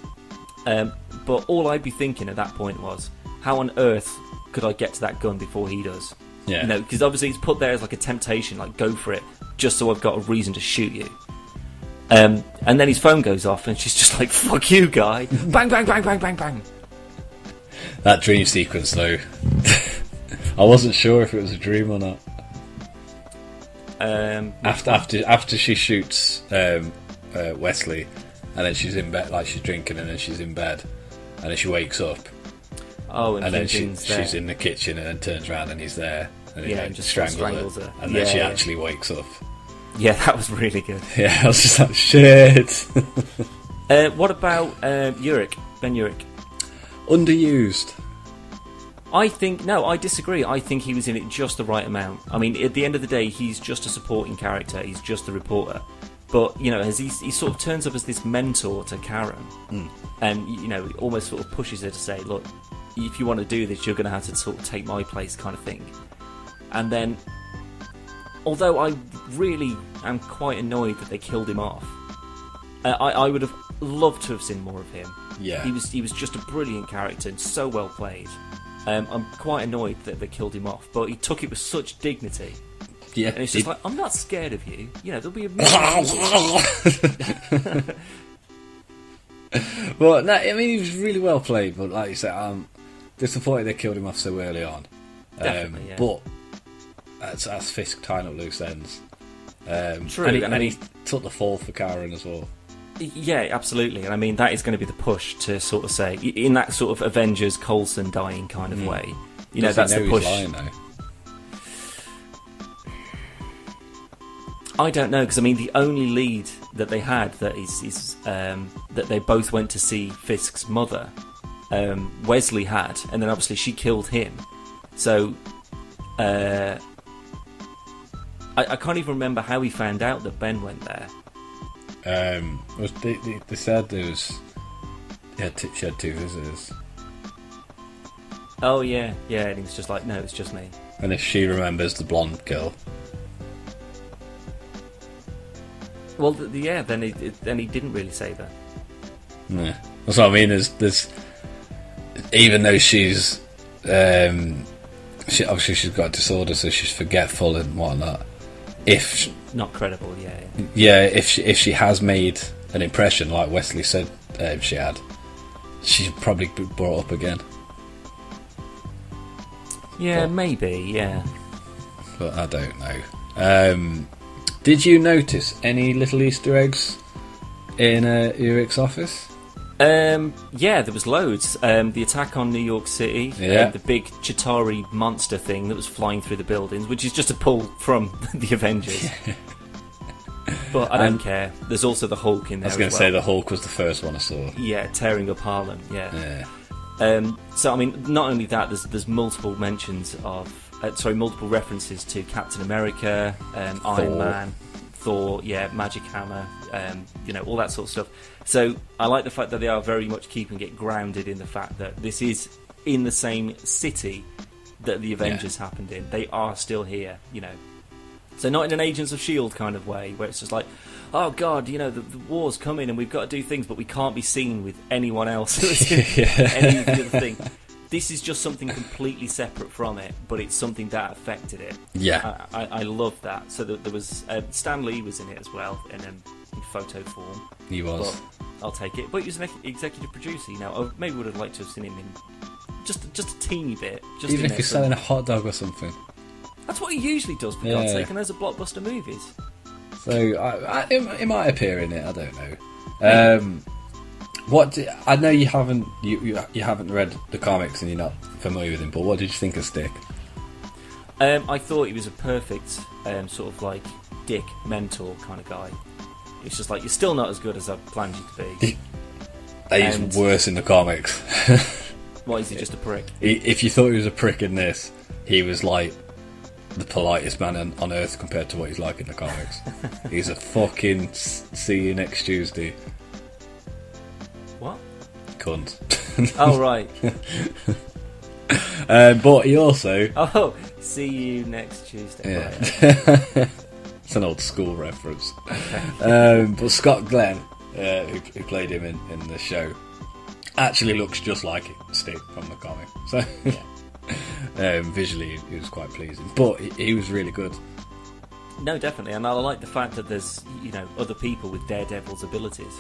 But all I'd be thinking at that point was, how on earth could I get to that gun before he does? Yeah. Because obviously it's put there as, a temptation, go for it, just so I've got a reason to shoot you. And then his phone goes off, and she's just like, fuck you, guy. Bang, bang, bang, bang, bang, bang. That dream sequence, though, I wasn't sure if it was a dream or not. After she shoots Wesley, and then she's in bed, she's drinking, and then she's in bed, and then she wakes up. Oh, and then she's in the kitchen, and then turns around, and he's there, and he just strangles her, and then she actually wakes up. Yeah, that was really good. Yeah, I was just like, shit. What about Ben Urich? Underused. I disagree. I think he was in it just the right amount. I mean, at the end of the day, he's just a supporting character. He's just a reporter. But, as he sort of turns up as this mentor to Karen, and, almost sort of pushes her to say, look, if you want to do this, you're going to have to sort of take my place kind of thing. And then, although I really am quite annoyed that they killed him off, I would have loved to have seen more of him. Yeah. He was just a brilliant character and so well played. I'm quite annoyed that they killed him off, but he took it with such dignity. Yeah. And it's just like, I'm not scared of you. There'll be a Well, no, I mean, he was really well played, but like you said, I'm disappointed they killed him off so early on. Definitely, yeah. But that's Fisk tying up loose ends. True. And he took the fall for Karen as well. Yeah, absolutely. And I mean, that is going to be the push to sort of say, in that sort of Avengers Coulson dying kind of way. That's the push. He's lying, though? I don't know, because I mean, the only lead that they had that is that they both went to see Fisk's mother, Wesley had, and then obviously she killed him. So, I can't even remember how he found out that Ben went there. They said there was she had 2 visitors. Oh yeah, and he was just like, no, it's just me. And if she remembers the blonde girl. Well, then he didn't really say that. No, that's what I mean. There's even though she's obviously she's got a disorder, so she's forgetful and whatnot. If not credible, if she has made an impression, like Wesley said, if she had, she's probably brought up again. Yeah, maybe, yeah. But I don't know. Did you notice any little Easter eggs in Urik's office? Yeah, there was loads. The attack on New York City, the big Chitauri monster thing that was flying through the buildings, which is just a pull from the Avengers. But I don't care. There's also the Hulk in there. I was going to say the Hulk was the first one I saw. Yeah, tearing up Harlem. Yeah. So I mean, not only that, there's multiple mentions of multiple references to Captain America, Iron Man, Thor, Magic Hammer, all that sort of stuff. So I like the fact that they are very much keeping it grounded in the fact that this is in the same city that the Avengers happened in. They are still here, So not in an Agents of S.H.I.E.L.D. kind of way, where it's just like, oh God, the war's coming and we've got to do things, but we can't be seen with anyone else. Any of the other thing. This is just something completely separate from it, but it's something that affected it. Yeah. I love that. So there was Stan Lee was in it as well, in photo form. He was. But I'll take it. But he was an executive producer, I maybe would have liked to have seen him in just a teeny bit. Just even if he's selling a hot dog or something. That's what he usually does, for God's sake, and those are blockbuster movies. So it might appear in it. I don't know. I know you haven't read the comics and you're not familiar with him, but what did you think of Stick? I thought he was a perfect sort of like dick mentor kind of guy. It's just like, you're still not as good as I planned you to be. He's worse in the comics. What, is he just a prick? If you thought he was a prick in this, he was like the politest man on earth compared to what he's like in the comics. He's a fucking see you next Tuesday. What? Cunt. Oh, right. But he also... Oh, see you next Tuesday. Yeah. Right. It's an old school reference. But Scott Glenn, who played him in the show, actually looks just like Stick from the comic. So visually, he was quite pleasing. But he was really good. No, definitely. And I like the fact that there's, other people with Daredevil's abilities.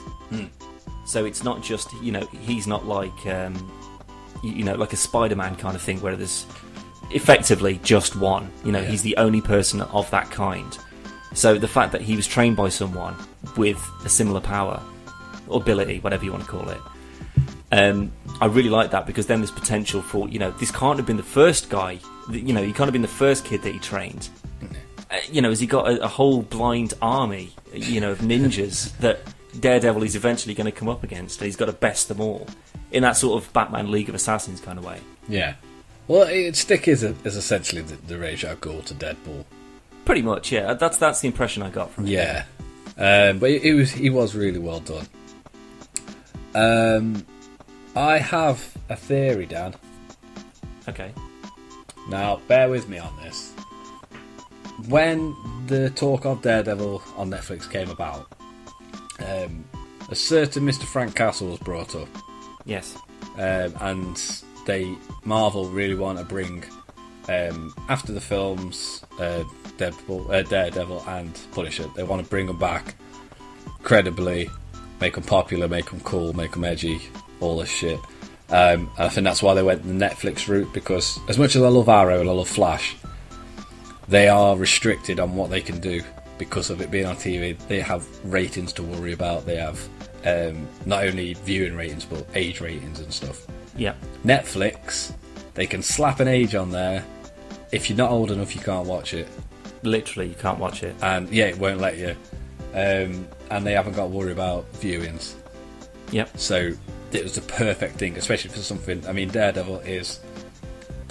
So it's not just, he's not like, like a Spider-Man kind of thing where there's effectively just one. He's the only person of that kind. So the fact that he was trained by someone with a similar power, or ability, whatever you want to call it, I really like that, because then there's potential for, this can't have been the first guy, he can't have been the first kid that he trained. Has he got a whole blind army, of ninjas that Daredevil is eventually going to come up against, and he's got to best them all in that sort of Batman League of Assassins kind of way. Yeah. Well, Stick is essentially the Ra's al Ghul to Deadpool. Pretty much, yeah. That's the impression I got from him. Yeah. But he was really well done. I have a theory, Dan. Okay. Now, bear with me on this. When the talk of Daredevil on Netflix came about, a certain Mr. Frank Castle was brought up. Yes. And Marvel really want to bring, after the films, Daredevil and Punisher, they want to bring them back credibly, make them popular, make them cool, make them edgy, all this shit. And I think that's why they went the Netflix route, because as much as I love Arrow and I love Flash, they are restricted on what they can do because of it being on TV. They have ratings to worry about. They have not only viewing ratings but age ratings and stuff. Yeah. Netflix, they can slap an age on there. If you're not old enough, you can't watch it. Literally, you can't watch it. And yeah, it won't let you. And they haven't got to worry about viewings. Yep. So it was the perfect thing, especially for something. I mean, Daredevil is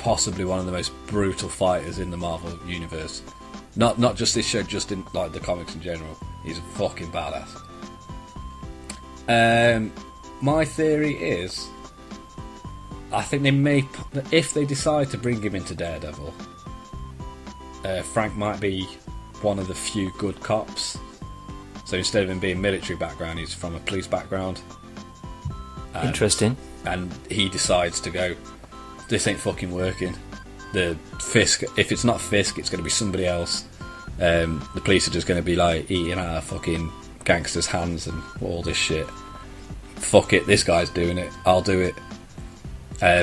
possibly one of the most brutal fighters in the Marvel universe. Not just this show, just in like the comics in general. He's a fucking badass. My theory is, I think they may, if they decide to bring him into Daredevil, Frank might be one of the few good cops. So instead of him being military background, he's from a police background. Interesting. And he decides to go, this ain't fucking working. The Fisk, if it's not Fisk, it's going to be somebody else. The police are just going to be like eating our fucking gangsters' hands and all this shit. Fuck it, this guy's doing it. I'll do it.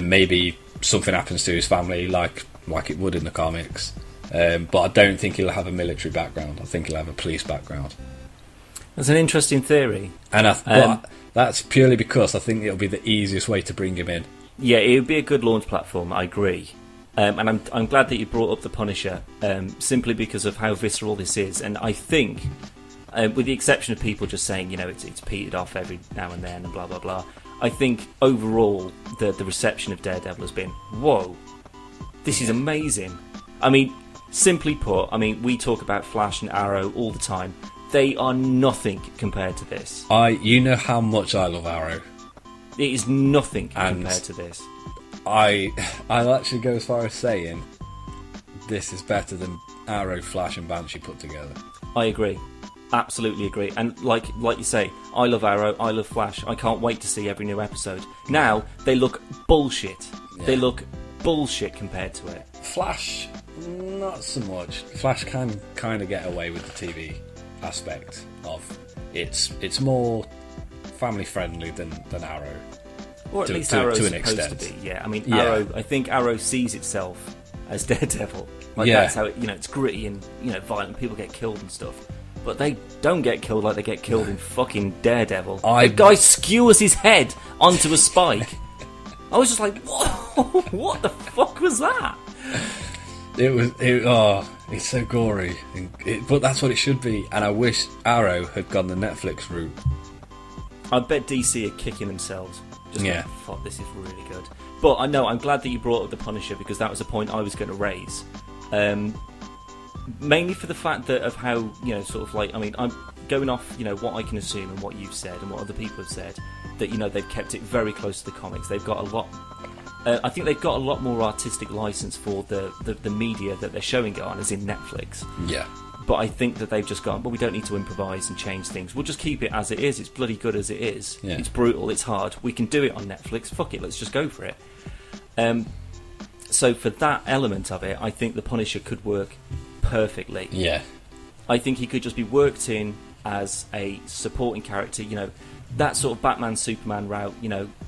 Maybe something happens to his family, like it would in the comics. But I don't think he'll have a military background. I think he'll have a police background. That's an interesting theory. And but that's purely because I think it'll be the easiest way to bring him in. Yeah, it would be a good launch platform, I agree. And I'm glad that you brought up the Punisher, simply because of how visceral this is. And I think, with the exception of people just saying, it's petered off every now and then and blah, blah, blah, I think overall the reception of Daredevil has been, whoa, this is amazing. I mean, simply put, we talk about Flash and Arrow all the time. They are nothing compared to this. You know how much I love Arrow. It is nothing compared to this. I'll actually go as far as saying this is better than Arrow, Flash and Banshee put together. I agree. Absolutely agree. And like you say, I love Arrow, I love Flash. I can't wait to see every new episode. Now, they look bullshit. Yeah. They look bullshit compared to it. Flash, not so much. Flash can kind of get away with the TV aspect of it's more family friendly than Arrow. Or at least Arrow's to an supposed extent. to be, yeah. Arrow, I think Arrow sees itself as Daredevil. That's how it's gritty and violent. People get killed and stuff, but they don't get killed like they get killed in fucking Daredevil. The guy skewers his head onto a spike. I was just like, whoa, what the fuck was that? It's so gory, but that's what it should be. And I wish Arrow had gone the Netflix route. I bet DC are kicking themselves. Like, fuck, this is really good. But I know, I'm glad that you brought up the Punisher, because that was a point I was going to raise. Mainly for the fact that of how, I'm going off, what I can assume and what you've said and what other people have said, that, they've kept it very close to the comics. They've got a lot... I think they've got a lot more artistic license for the media that they're showing it on, as in Netflix. Yeah. But I think that they've just gone, well, we don't need to improvise and change things. We'll just keep it as it is. It's bloody good as it is. Yeah. It's brutal. It's hard. We can do it on Netflix. Fuck it. Let's just go for it. So for that element of it, I think the Punisher could work perfectly. Yeah. I think he could just be worked in as a supporting character. That sort of Batman, Superman route,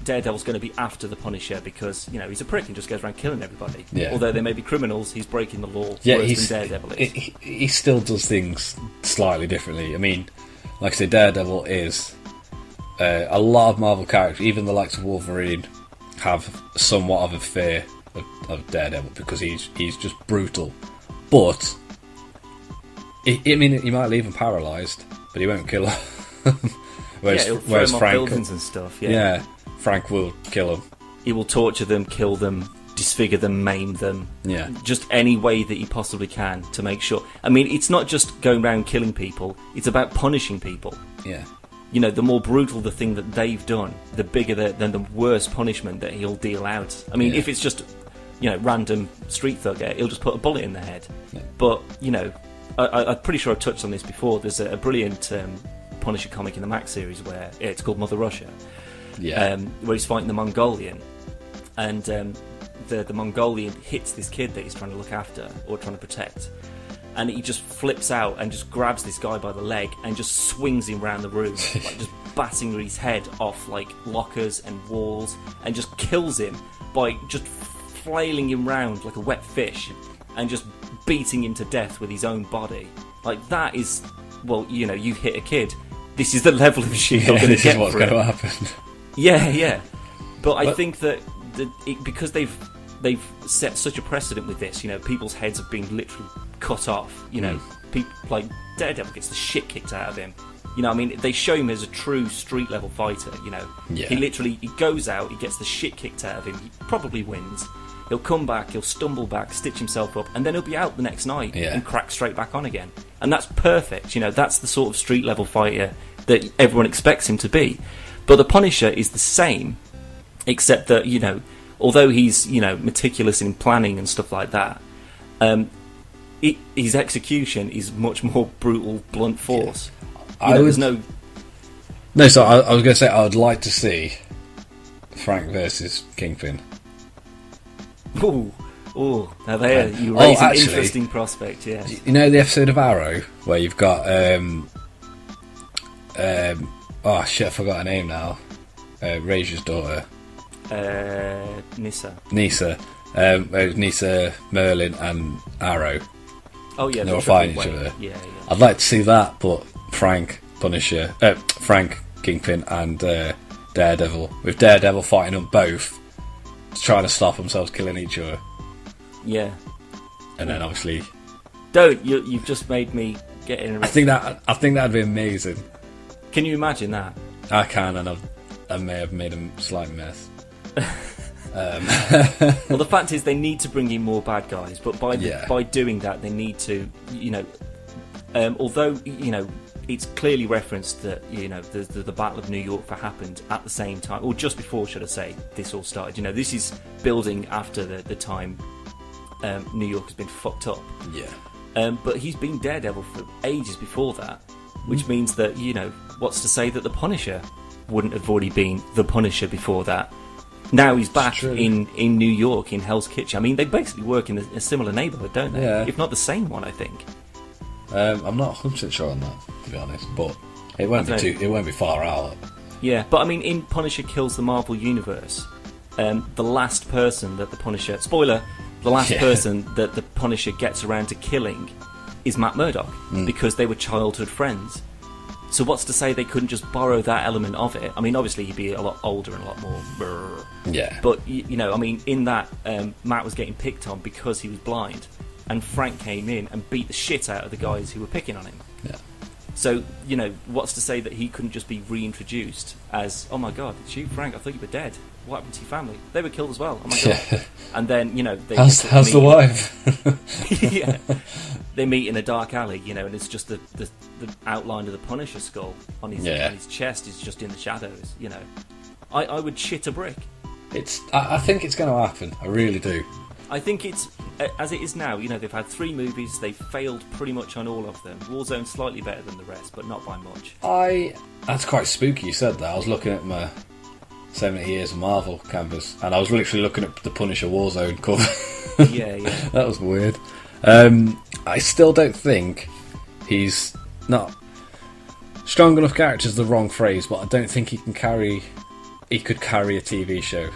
Daredevil's going to be after the Punisher because, he's a prick and just goes around killing everybody. Yeah. Although they may be criminals, he's breaking the law worse than Daredevil is. He still does things slightly differently. Like I say, Daredevil is... a lot of Marvel characters, even the likes of Wolverine, have somewhat of a fear of Daredevil because he's just brutal. But, he might leave him paralysed, but he won't kill him. Whereas Frank, buildings and stuff. Yeah, Frank will kill them. He will torture them, kill them, disfigure them, maim them. Yeah, just any way that he possibly can to make sure. It's not just going around killing people; it's about punishing people. Yeah, the more brutal the thing that they've done, the bigger the worse punishment that he'll deal out. If it's just random street thugger, he'll just put a bullet in their head. Yeah. But I'm pretty sure I've touched on this before. There's a brilliant Punisher comic in the Mac series where it's called Mother Russia, where he's fighting the Mongolian, and the Mongolian hits this kid that he's trying to look after or trying to protect, and he just flips out and just grabs this guy by the leg and just swings him around the room, like just batting his head off like lockers and walls, and just kills him by just flailing him round like a wet fish and just beating him to death with his own body. Like, that is, you hit a kid. This is the level of shit you're going to get. This is what's going to happen. Yeah. But I think that because they've set such a precedent with this, people's heads have been literally cut off. People like Daredevil gets the shit kicked out of him. They show him as a true street level fighter. Yeah. He goes out, he gets the shit kicked out of him. He probably wins, He'll come back, he'll stumble back, stitch himself up, and then he'll be out the next night and crack straight back on again. And that's perfect. That's the sort of street level fighter that everyone expects him to be. But the Punisher is the same, except that, although he's, meticulous in planning and stuff like that, his execution is much more brutal, blunt force. There's no... No, so I was going to say, I would like to see Frank versus Kingpin. Now there you raise an interesting prospect, yes. You know the episode of Arrow, where you've got... oh, shit, I forgot her name now. Razor's daughter. Nissa. Nissa, Merlin, and Arrow. Oh yeah, they were fighting each other. Yeah. I'd like to see that, but Frank Kingpin, and Daredevil, with Daredevil fighting them both, trying to stop themselves killing each other. Yeah. And then obviously, you've just made me get in. I think that'd be amazing. Can you imagine that? I can, and I may have made a slight mess. Well, the fact is, they need to bring in more bad guys, but by doing that, they need to, although it's clearly referenced that the Battle of New York happened at the same time, or just before, should I say? This all started. This is building after the time New York has been fucked up. Yeah. But he's been Daredevil for ages before that, which means that what's to say that the Punisher wouldn't have already been the Punisher before that? Now he's back in New York, in Hell's Kitchen. I mean, they basically work in a similar neighbourhood, don't they? Yeah. If not the same one, I think. I'm not 100% sure on that, to be honest, but it won't be far out. Yeah, but I mean, in Punisher Kills the Marvel Universe, the last person that the Punisher... Spoiler! The last person that the Punisher gets around to killing is Matt Murdock, because they were childhood friends. So what's to say they couldn't just borrow that element of it? I mean, obviously he'd be a lot older and a lot more... Yeah. But, I mean, in that, Matt was getting picked on because he was blind, and Frank came in and beat the shit out of the guys who were picking on him. Yeah. So, what's to say that he couldn't just be reintroduced as, oh my god, it's you, Frank, I thought you were dead. What happened to your family? They were killed as well. Oh my god. And then, they... How's the wife? Yeah. They meet in a dark alley, and it's just the outline of the Punisher skull on his chest is just in the shadows, I would shit a brick. I think it's going to happen. I really do. I think it's, as it is now, they've had 3 movies, they've failed pretty much on all of them. Warzone's slightly better than the rest, but not by much. That's quite spooky you said that. I was looking at my 70 Years of Marvel canvas, and I was literally looking at the Punisher Warzone cover. Yeah. That was weird. I still don't think he's not... Strong enough character is the wrong phrase, but I don't think he could carry a TV show.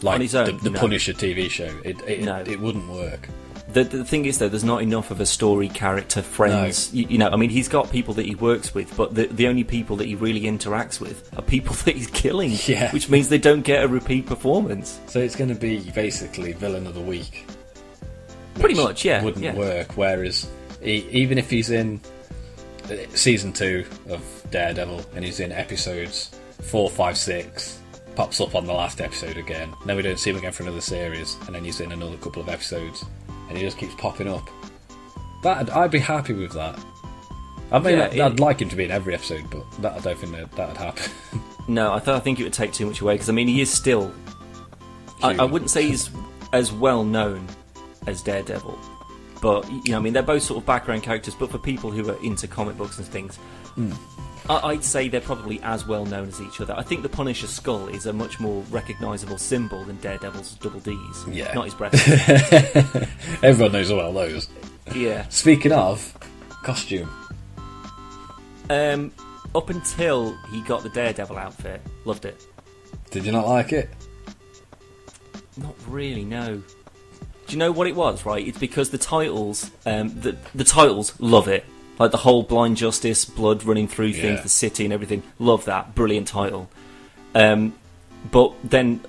Like on his own, the Punisher TV show. It wouldn't work. The thing is, though, there's not enough of a story, character, friends. No. I mean, he's got people that he works with, but the only people that he really interacts with are people that he's killing. Yeah. Which means they don't get a repeat performance. So it's going to be basically villain of the week. Pretty much, yeah. Wouldn't work. Whereas, even if he's in season 2 of Daredevil and he's in episodes 4, 5, 6, pops up on the last episode again, then we don't see him again for another series, and then he's in another couple of episodes, and he just keeps popping up. I'd be happy with that. I mean, I'd like him to be in every episode, but I don't think that'd happen. No, I think it would take too much away, because I mean, he is still... I wouldn't say he's as well known as Daredevil, but I mean, they're both sort of background characters, but for people who are into comic books and things, I'd say they're probably as well known as each other. I think the Punisher skull is a much more recognisable symbol than Daredevil's double D's. Yeah. Not his breath. Everyone knows about those. Yeah. Speaking of costume, up until he got the Daredevil outfit, loved it. Did you not like it? Not really, no. Do you know what it was, right? It's because the titles, the titles, love it. Like the whole Blind Justice, blood running through things, the city and everything. Love that. Brilliant title. But then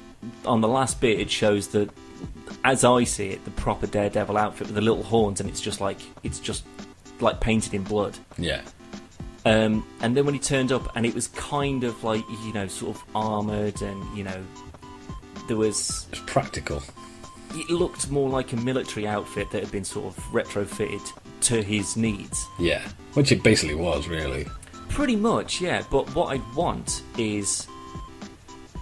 on the last bit, it shows that, as I see it, the proper Daredevil outfit with the little horns, and it's just like painted in blood. Yeah. And then when he turned up, and it was kind of like, sort of armoured, and, there was... It's practical. it looked more like a military outfit that had been sort of retrofitted to his needs. Yeah, which it basically was, really. Pretty much, yeah. But what I'd want is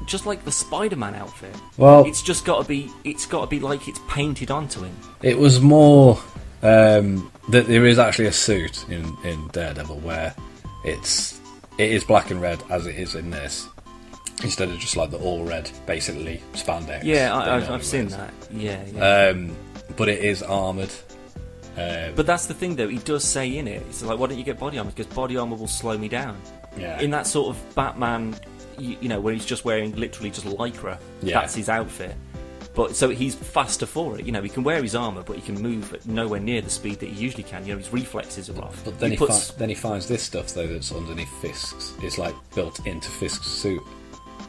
just like the Spider-Man outfit. Well, it's just got to be. It's got to be like it's painted onto him. it was more that there is actually a suit in Daredevil where it is black and red as it is in this, instead of just like the all red, basically spandex. Yeah, I've seen that. Yeah. But it is armoured. But that's the thing, though. He does say in it, it's like, why don't you get body armor? Because body armor will slow me down. Yeah. In that sort of Batman, you know, where he's just wearing literally just lycra. Yeah. That's his outfit. But so he's faster for it. You know, he can wear his armor, but he can move at nowhere near the speed that he usually can. You know, his reflexes are off. But then he finds this stuff though that's underneath Fisk's. It's like built into Fisk's suit.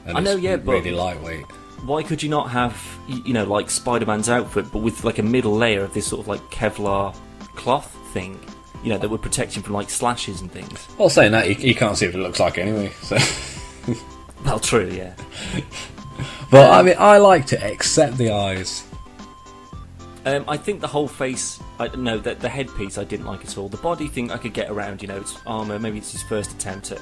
And I know, it's yeah, but really lightweight. why could you not have, you know, like Spider-Man's outfit, but with like a middle layer of this sort of like Kevlar cloth thing, you know, that would protect him from like slashes and things? Well, saying that, he can't see what it looks like anyway. So, Well, true, yeah. but I mean, I liked it except the eyes. I think the whole face, that the headpiece I didn't like at all. The body thing I could get around, you know, it's armour, maybe it's his first attempt at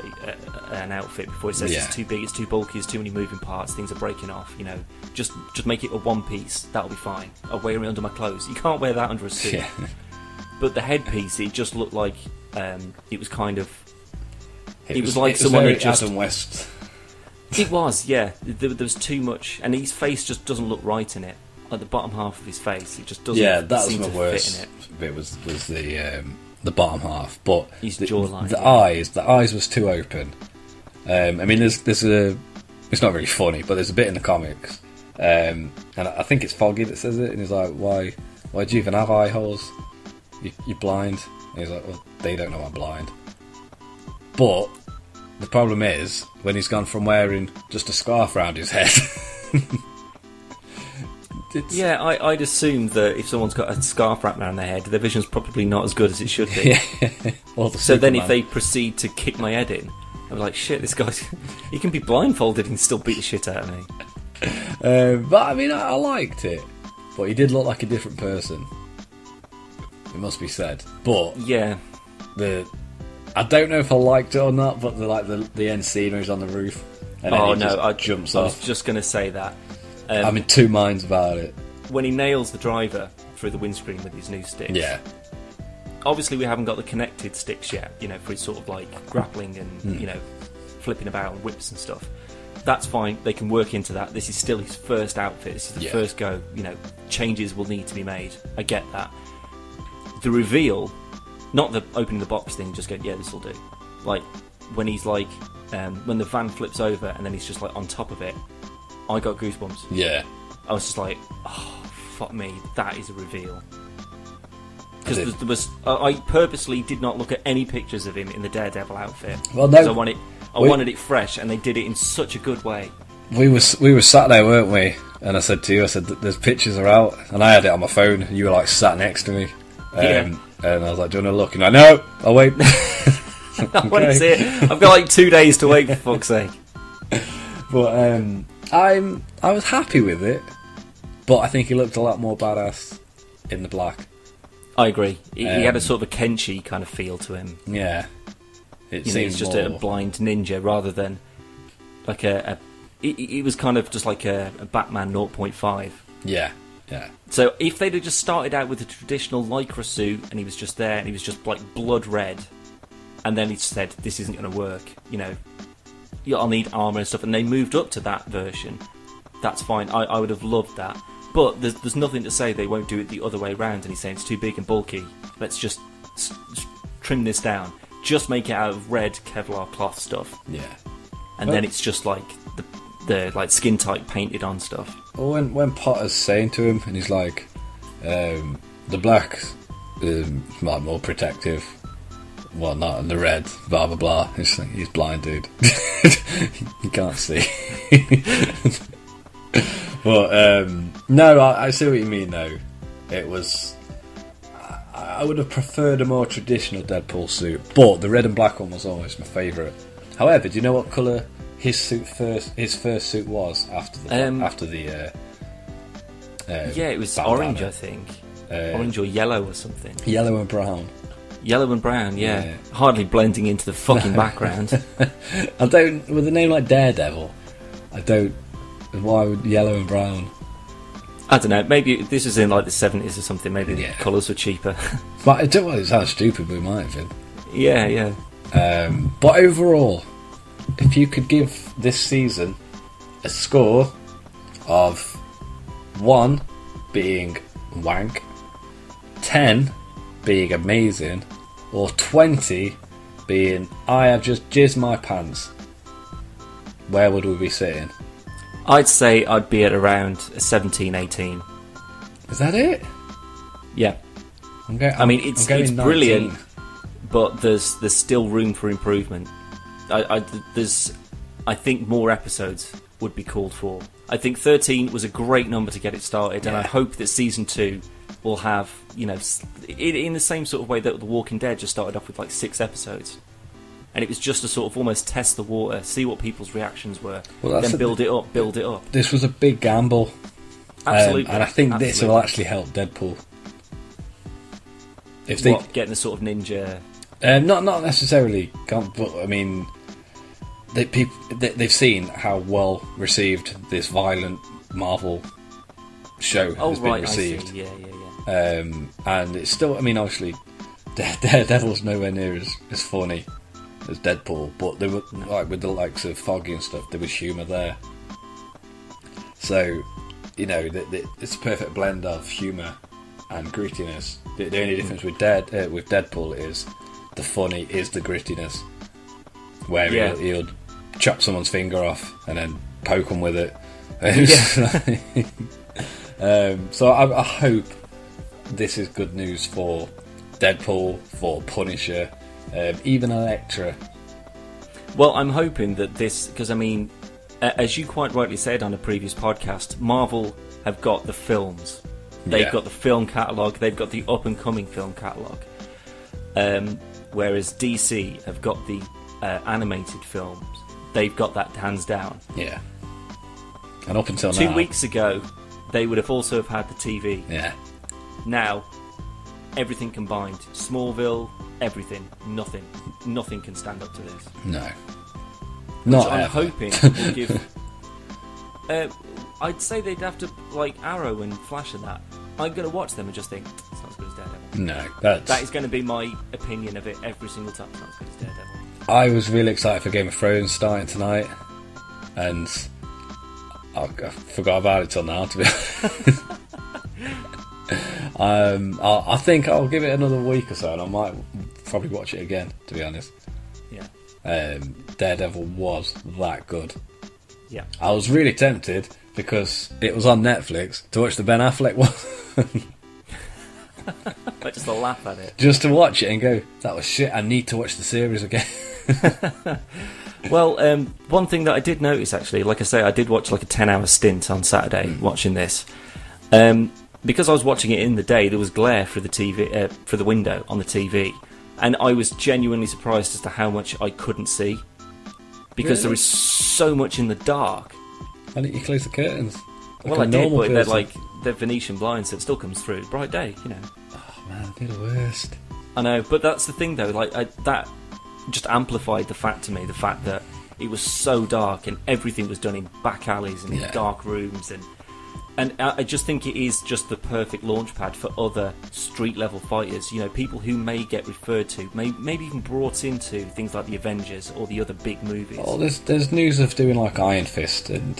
an outfit before he says it's too big, it's too bulky, it's too many moving parts, things are breaking off, you know. Just make it a one piece, that'll be fine. I'll wear it under my clothes. You can't wear that under a suit. Yeah. But the headpiece, it just looked like it was kind of... It was like someone very had just... Adam West. It was, yeah. There was too much, and his face just doesn't look right in it. Like the bottom half of his face, it just doesn't. Yeah, that was seem my to worst fit in it. bit. Was the bottom half, but His the jawline. The eyes was too open. I mean, there's a. It's not very funny, but there's a bit in the comics, and I think it's Foggy that says it, and he's like, "Why do you even have eye holes? You're blind." And he's like, "Well, they don't know I'm blind." But the problem is when he's gone from wearing just a scarf around his head. Yeah, I'd assume that if someone's got a scarf wrapped around their head, their vision's probably not as good as it should be. So then if they proceed to kick my head in, I'm like, shit, this guy's... he can be blindfolded and still beat the shit out of me. But I mean, I liked it. But he did look like a different person. It must be said. But yeah, I don't know if I liked it or not, but the end scene where he's on the roof and then jumps off. I was just going to say that. I'm in two minds about it. When he nails the driver through the windscreen with his new sticks. Yeah. Obviously, we haven't got the connected sticks yet, you know, for his sort of like grappling and, you know, flipping about and whips and stuff. That's fine. They can work into that. This is still his first outfit. This is the first go. You know, changes will need to be made. I get that. The reveal, not the opening the box thing, just go, yeah, this will do. Like, when he's like, when the van flips over and then he's just like on top of it, I got goosebumps. Yeah. I was just like, oh, fuck me, that is a reveal. Because I purposely did not look at any pictures of him in the Daredevil outfit. Well, no, I wanted it fresh, and they did it in such a good way. We were sat there, weren't we? And I said to you, "There's pictures are out," and I had it on my phone. And you were like sat next to me, and I was like, "Do you want to look?" And I know, I'll wait. I want to see it. I've got like 2 days to wait, for fuck's sake. But I was happy with it, but I think he looked a lot more badass in the black. I agree. He had a sort of a Kenshi kind of feel to him. Yeah, he's just a blind ninja rather than like he was kind of just like a Batman 0.5. Yeah. So if they'd have just started out with a traditional lycra suit and he was just there and he was just like blood red, and then he said this isn't going to work, you know, I'll need armour and stuff, and they moved up to that version, that's fine. I would have loved that. But there's nothing to say they won't do it the other way around, and he's saying it's too big and bulky. Let's just trim this down. Just make it out of red Kevlar cloth stuff. Yeah. And then it's just like the like skin tight painted on stuff. Well, when Potter's saying to him, and he's like, the black is more protective. Well, not and the red, blah blah blah. He's blind, dude. You can't see. But no, I see what you mean. Though it was, I would have preferred a more traditional Deadpool suit, but the red and black one was always my favourite. However, do you know what colour his first suit was after the Yeah, it was bandana. orange, I think. Orange or yellow or something. Yellow and brown. Yellow and brown, yeah. Hardly blending into the fucking background. With a name like Daredevil, why would yellow and brown? I don't know, maybe this was in like the 70s or something, maybe the colours were cheaper. But it sounds stupid, but it might have been. Yeah. But overall, if you could give this season a score of 1 being wank, 10 being amazing, or 20 being I have just jizzed my pants, where would we be sitting? I'd say I'd be at around a 17, 18. Is that it? Yeah. It's 19. brilliant, but there's still room for improvement. I think more episodes would be called for. I think 13 was a great number to get it started, and I hope that season 2 will have, in the same sort of way that The Walking Dead just started off with like 6 episodes. And it was just to sort of almost test the water, see what people's reactions were, then build it up. This was a big gamble. Absolutely. And I think this will actually help Deadpool. Getting a sort of ninja... not necessarily, but I mean, they've seen how well received this violent Marvel show has been received. Yeah. And it's still, obviously, Daredevil's nowhere near as funny as Deadpool, but they were like with the likes of Foggy and stuff, there was humour there. So, it's a perfect blend of humour and grittiness. The only difference with Deadpool is the funny is the grittiness, where he'll chop someone's finger off and then poke them with it. So I hope this is good news for Deadpool, for Punisher, even Elektra. Well, I'm hoping that this, because as you quite rightly said on a previous podcast, Marvel have got the films. They've got the film catalogue, they've got the up-and-coming film catalogue. Whereas DC have got the animated films. They've got that hands down. Yeah. And up until 2 weeks ago, they would have also have had the TV. Yeah. Now, everything combined. Smallville, everything. Nothing can stand up to this. No. Not I'm hoping will give... I'd say they'd have to, like Arrow and Flash and that. I'm going to watch them and just think, it's not as good as Daredevil. No, that is going to be my opinion of it every single time. It's not as good as Daredevil. I was really excited for Game of Thrones starting tonight, and I forgot about it till now, to be honest. I think I'll give it another week or so, and I might probably watch it again, to be honest. Yeah. Daredevil was that good. Yeah. I was really tempted, because it was on Netflix, to watch the Ben Affleck one. But just to laugh at it. Just to watch it and go, that was shit, I need to watch the series again. Well, one thing that I did notice, actually, like I say, I did watch like a 10-hour stint on Saturday watching this. Because I was watching it in the day, there was glare through the TV, for the window on the TV, and I was genuinely surprised as to how much I couldn't see. Because there is so much in the dark. Why didn't you close the curtains? Well, I did, but they're Venetian blinds, so it still comes through. Bright day, Oh man, they're the worst. I know, but that's the thing though, that just amplified the fact that it was so dark and everything was done in back alleys and in dark rooms, and I just think it is just the perfect launchpad for other street level fighters, people who may get referred to, maybe even brought into things like the Avengers or the other big movies. Oh, there's news of doing like Iron Fist and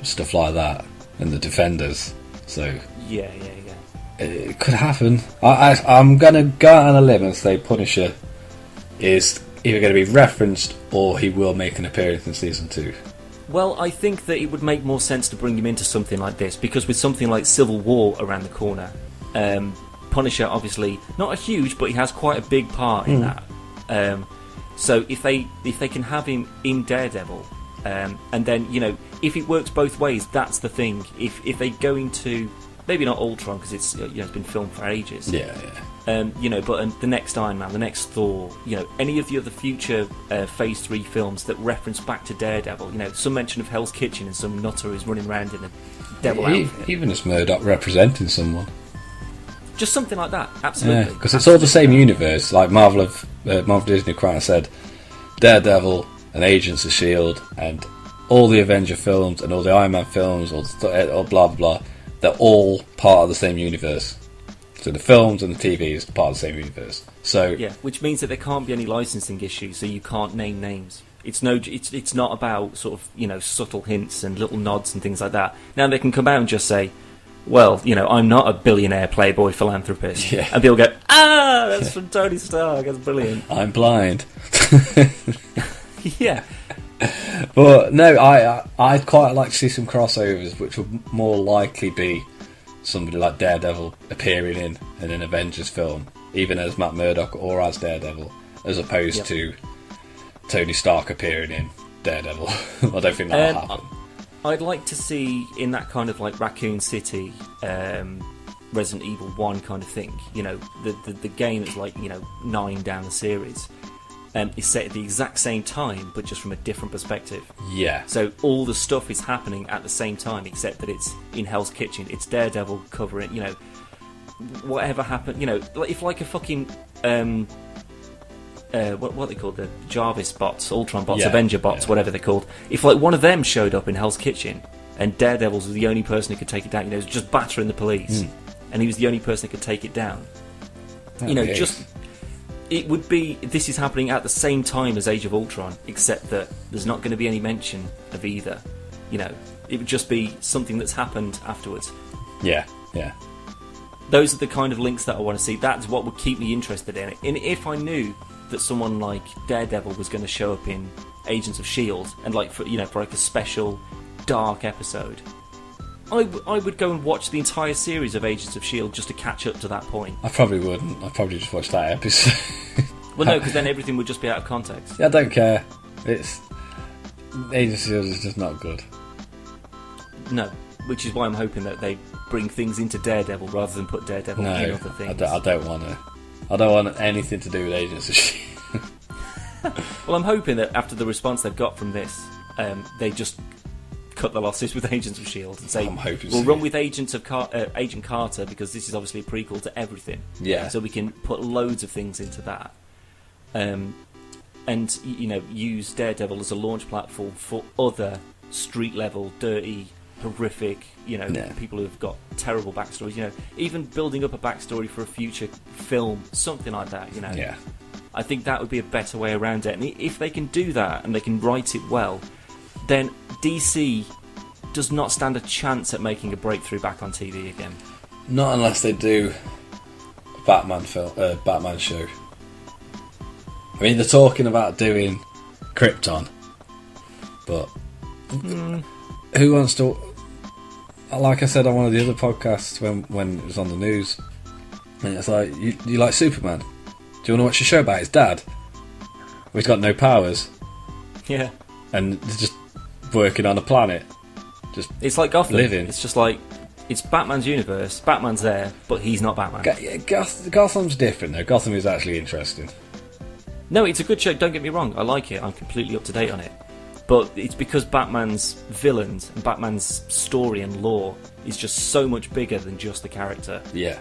stuff like that, and the Defenders, so yeah. It could happen. I'm going to go out on a limb and say Punisher is either going to be referenced or he will make an appearance in Season 2. Well, I think that it would make more sense to bring him into something like this, because with something like Civil War around the corner, Punisher, obviously, not a huge, but he has quite a big part in that. So if they can have him in Daredevil, and then, if it works both ways, that's the thing. If they go into... Maybe not Ultron, because it's it's been filmed for ages. Yeah. But the next Iron Man, the next Thor, any of the other future Phase 3 films that reference back to Daredevil. Some mention of Hell's Kitchen and some nutter who's running around in a devil outfit. Even as Murdock representing someone. Just something like that, absolutely. Because it's all the same universe. Like Marvel Disney Crown said, Daredevil and Agents of S.H.I.E.L.D. and all the Avenger films and all the Iron Man films, or blah blah blah, they're all part of the same universe. So the films and the TV is part of the same universe. So yeah, which means that there can't be any licensing issues, so you can't name names. It's not about sort of subtle hints and little nods and things like that. Now they can come out and just say, well, I'm not a billionaire playboy philanthropist, and people go, that's from Tony Stark, that's brilliant. I'm blind. Yeah. But no, I'd quite like to see some crossovers, which would more likely be somebody like Daredevil appearing in an Avengers film, even as Matt Murdock or as Daredevil, as opposed to Tony Stark appearing in Daredevil. I don't think that'll happen. I'd like to see in that kind of like Raccoon City, Resident Evil 1 kind of thing. The game that's like 9 down the series. Is set at the exact same time, but just from a different perspective. Yeah. So all the stuff is happening at the same time, except that it's in Hell's Kitchen. It's Daredevil covering, whatever happened. If like a fucking what they called, the Jarvis bots, Ultron bots, Avenger bots, whatever they're called. If like one of them showed up in Hell's Kitchen, and Daredevil's was the only person who could take it down, it was just battering the police, and he was the only person who could take it down. It would be, this is happening at the same time as Age of Ultron, except that there's not going to be any mention of either. It would just be something that's happened afterwards. Yeah. Those are the kind of links that I want to see. That's what would keep me interested in it. And if I knew that someone like Daredevil was going to show up in Agents of S.H.I.E.L.D. and for like a special dark episode, I would go and watch the entire series of Agents of S.H.I.E.L.D. just to catch up to that point. I probably wouldn't. I'd probably just watch that episode. Well, no, because then everything would just be out of context. Yeah, I don't care. Agents of S.H.I.E.L.D. is just not good. No, which is why I'm hoping that they bring things into Daredevil rather than put Daredevil in other things. I don't want to. I don't want anything to do with Agents of S.H.I.E.L.D. Well, I'm hoping that after the response they've got from this, they just cut the losses with Agents of S.H.I.E.L.D. and say, we'll run with Agent Carter, because this is obviously a prequel to everything. Yeah. So we can put loads of things into that. And, use Daredevil as a launch platform for other street-level, dirty, horrific, people who've got terrible backstories. Even building up a backstory for a future film, something like that, Yeah. I think that would be a better way around it. And if they can do that, and they can write it well, then DC does not stand a chance at making a breakthrough back on TV again. Not unless they do a Batman show. I mean, they're talking about doing Krypton, but who wants to? Like I said on one of the other podcasts when it was on the news, and it's like, you like Superman? Do you want to watch a show about his dad? Well, he's got no powers. Yeah. And they're just working on a planet. It's like Gotham. Living. It's just like, it's Batman's universe. Batman's there, but he's not Batman. Gotham's different though. Gotham is actually interesting. No, it's a good show. Don't get me wrong. I like it. I'm completely up to date on it. But it's because Batman's villains and Batman's story and lore is just so much bigger than just the character. Yeah.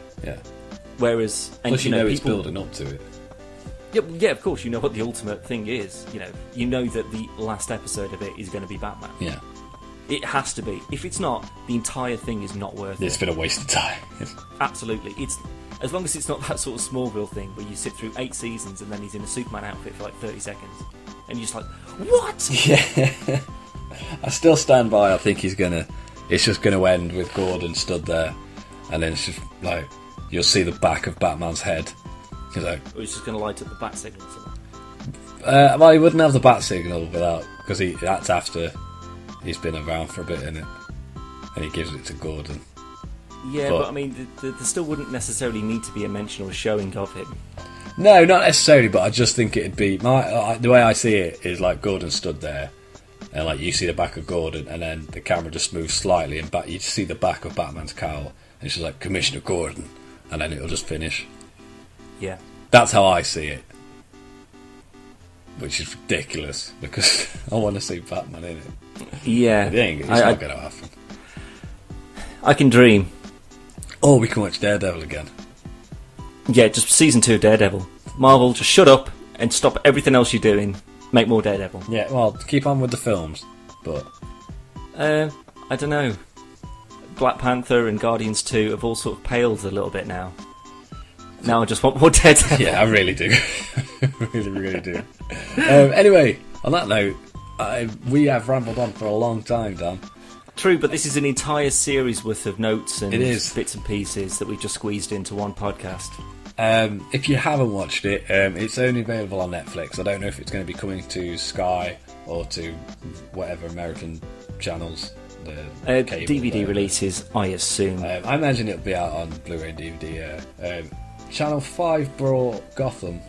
Whereas, plus it's building up to it. Yeah, of course, you know what the ultimate thing is. You know that the last episode of it is going to be Batman. Yeah. It has to be. If it's not, the entire thing is not worth it. It's been a waste of time. Absolutely. As long as it's not that sort of Smallville thing where you sit through 8 seasons and then he's in a Superman outfit for like 30 seconds. And you're just like, what? Yeah. I still stand by, I think it's just going to end with Gordon stood there. And then it's just like, you'll see the back of Batman's head. Or he's just going to light up the bat signal or something. Well, he wouldn't have the bat signal without, because that's after he's been around for a bit, innit? And he gives it to Gordon. Yeah, but I mean, there still wouldn't necessarily need to be a mention or a showing of him. No, not necessarily, but I just think it'd be the way I see it is like Gordon stood there, and like you see the back of Gordon, and then the camera just moves slightly, and you see the back of Batman's cowl, and it's just like Commissioner Gordon, and then it'll just finish. Yeah, that's how I see it, which is ridiculous because I want to see Batman in it. Yeah, it's not going to happen. I can dream. Or we can watch Daredevil again. Yeah, just season 2 of Daredevil. Marvel, just shut up and stop everything else you're doing. Make more Daredevil. Yeah, well, keep on with the films, but... I don't know. Black Panther and Guardians 2 have all sort of paled a little bit now. Now I just want more Daredevil. Yeah, I really do. I really do. Anyway, on that note, we have rambled on for a long time, Dan. True, but this is an entire series worth of notes and It is. bits and pieces that we've just squeezed into one podcast. If you haven't watched it, it's only available on Netflix. I don't know if it's going to be coming to Sky or to whatever American channels. The cable, DVD releases, I assume. I imagine it'll be out on Blu-ray and DVD. Channel 5 brought Gotham,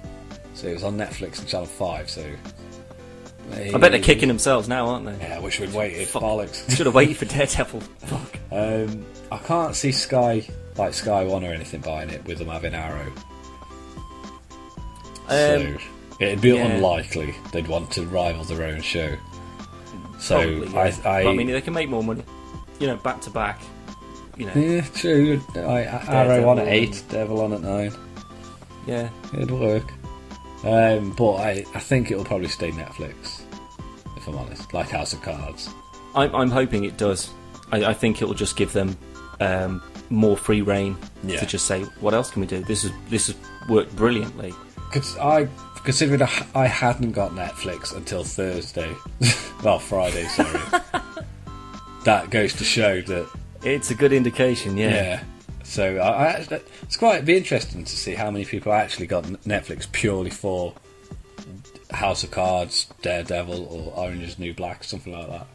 so it was on Netflix and Channel 5. So I bet they're kicking themselves now, aren't they? Yeah, I wish we'd waited. Bollocks. Should have waited for Daredevil. Fuck. I can't see Sky, like Sky One or anything, buying it with them having Arrow. So it'd be unlikely they'd want to rival their own show. So probably, yeah. I mean, they can make more money, back to back. Yeah, true. Arrow on at 8, Devil on at 9. Yeah, it'd work. But I think it'll probably stay Netflix, if I'm honest. Like House of Cards. I'm hoping it does. I think it will just give them more free reign to just say, what else can we do? This has worked brilliantly. Because considering I hadn't got Netflix until Thursday, well, Friday, sorry. That goes to show that it's a good indication, yeah. Yeah. So it'd be interesting to see how many people actually got Netflix purely for House of Cards, Daredevil, or Orange is the New Black, something like that.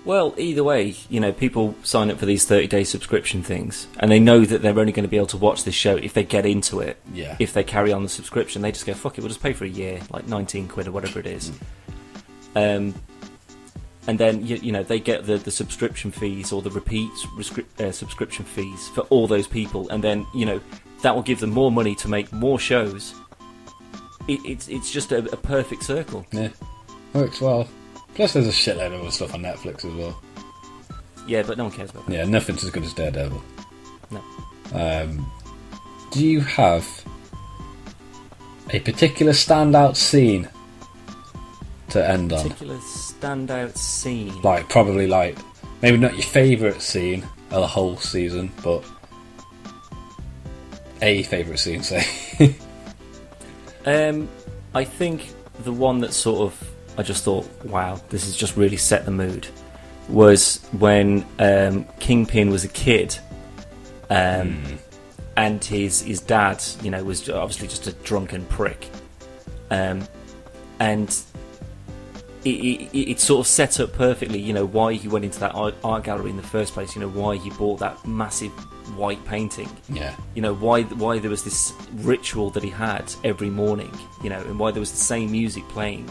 Well, either way, people sign up for these 30-day subscription things, and they know that they're only going to be able to watch this show if they get into it. Yeah. If they carry on the subscription, they just go, fuck it, we'll just pay for a year, like 19 quid or whatever it is. And then, they get the subscription fees or the repeat subscription fees for all those people, and then, that will give them more money to make more shows. It's just a perfect circle. Yeah. Works well. Plus, there's a shitload of other stuff on Netflix as well. Yeah, but no one cares about that. Yeah, nothing's as good as Daredevil. No. Do you have a particular standout scene to end on? Particular standout scene? Probably maybe not your favourite scene of the whole season, but a favourite scene, say. I think the one that sort of I just thought, wow, this has just really set the mood, was when Kingpin was a kid, and his dad, was obviously just a drunken prick, and it sort of set up perfectly, why he went into that art gallery in the first place, why he bought that massive white painting, why there was this ritual that he had every morning, and why there was the same music playing.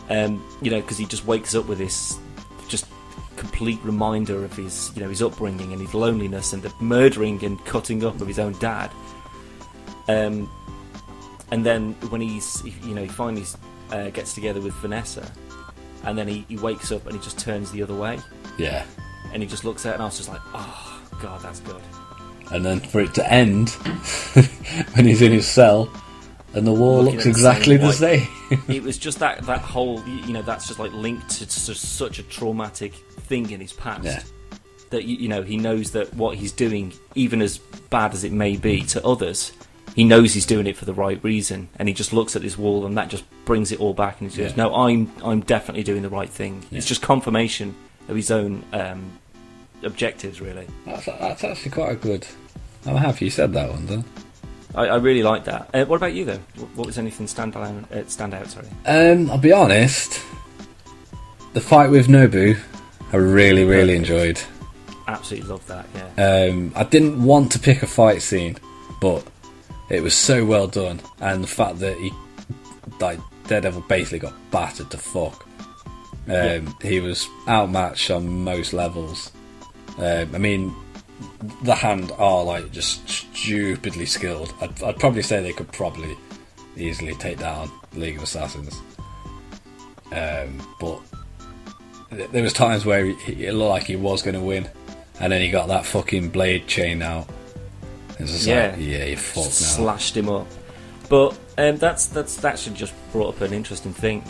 Because he just wakes up with this just complete reminder of his, his upbringing and his loneliness and the murdering and cutting up of his own dad. And then when he finally gets together with Vanessa, and then he wakes up and he just turns the other way. Yeah. And he just looks at it, and I was just like, oh, God, that's good. And then for it to end, when he's in his cell, and the wall looks exactly the same. It was just that whole, that's just linked to such a traumatic thing in his past. Yeah. That, he knows that what he's doing, even as bad as it may be to others, he knows he's doing it for the right reason. And he just looks at this wall, and that just brings it all back. And he says, no, I'm definitely doing the right thing. Yeah. It's just confirmation of his own objectives, really. That's actually quite a good... I'm happy you said that one, then. I really like that. What about you, though? What was anything stand out? Sorry. I'll be honest. The fight with Nobu, I really enjoyed. Absolutely loved that. Yeah. I didn't want to pick a fight scene, but it was so well done, and the fact that Daredevil basically got battered to fuck. He was outmatched on most levels. I mean, the Hand are just stupidly skilled. I'd probably say they could probably easily take down League of Assassins. But there was times where it looked like he was going to win, and then he got that fucking blade chain out. It's just like, you're fucked now. Slashed him up. But that's actually just brought up an interesting thing.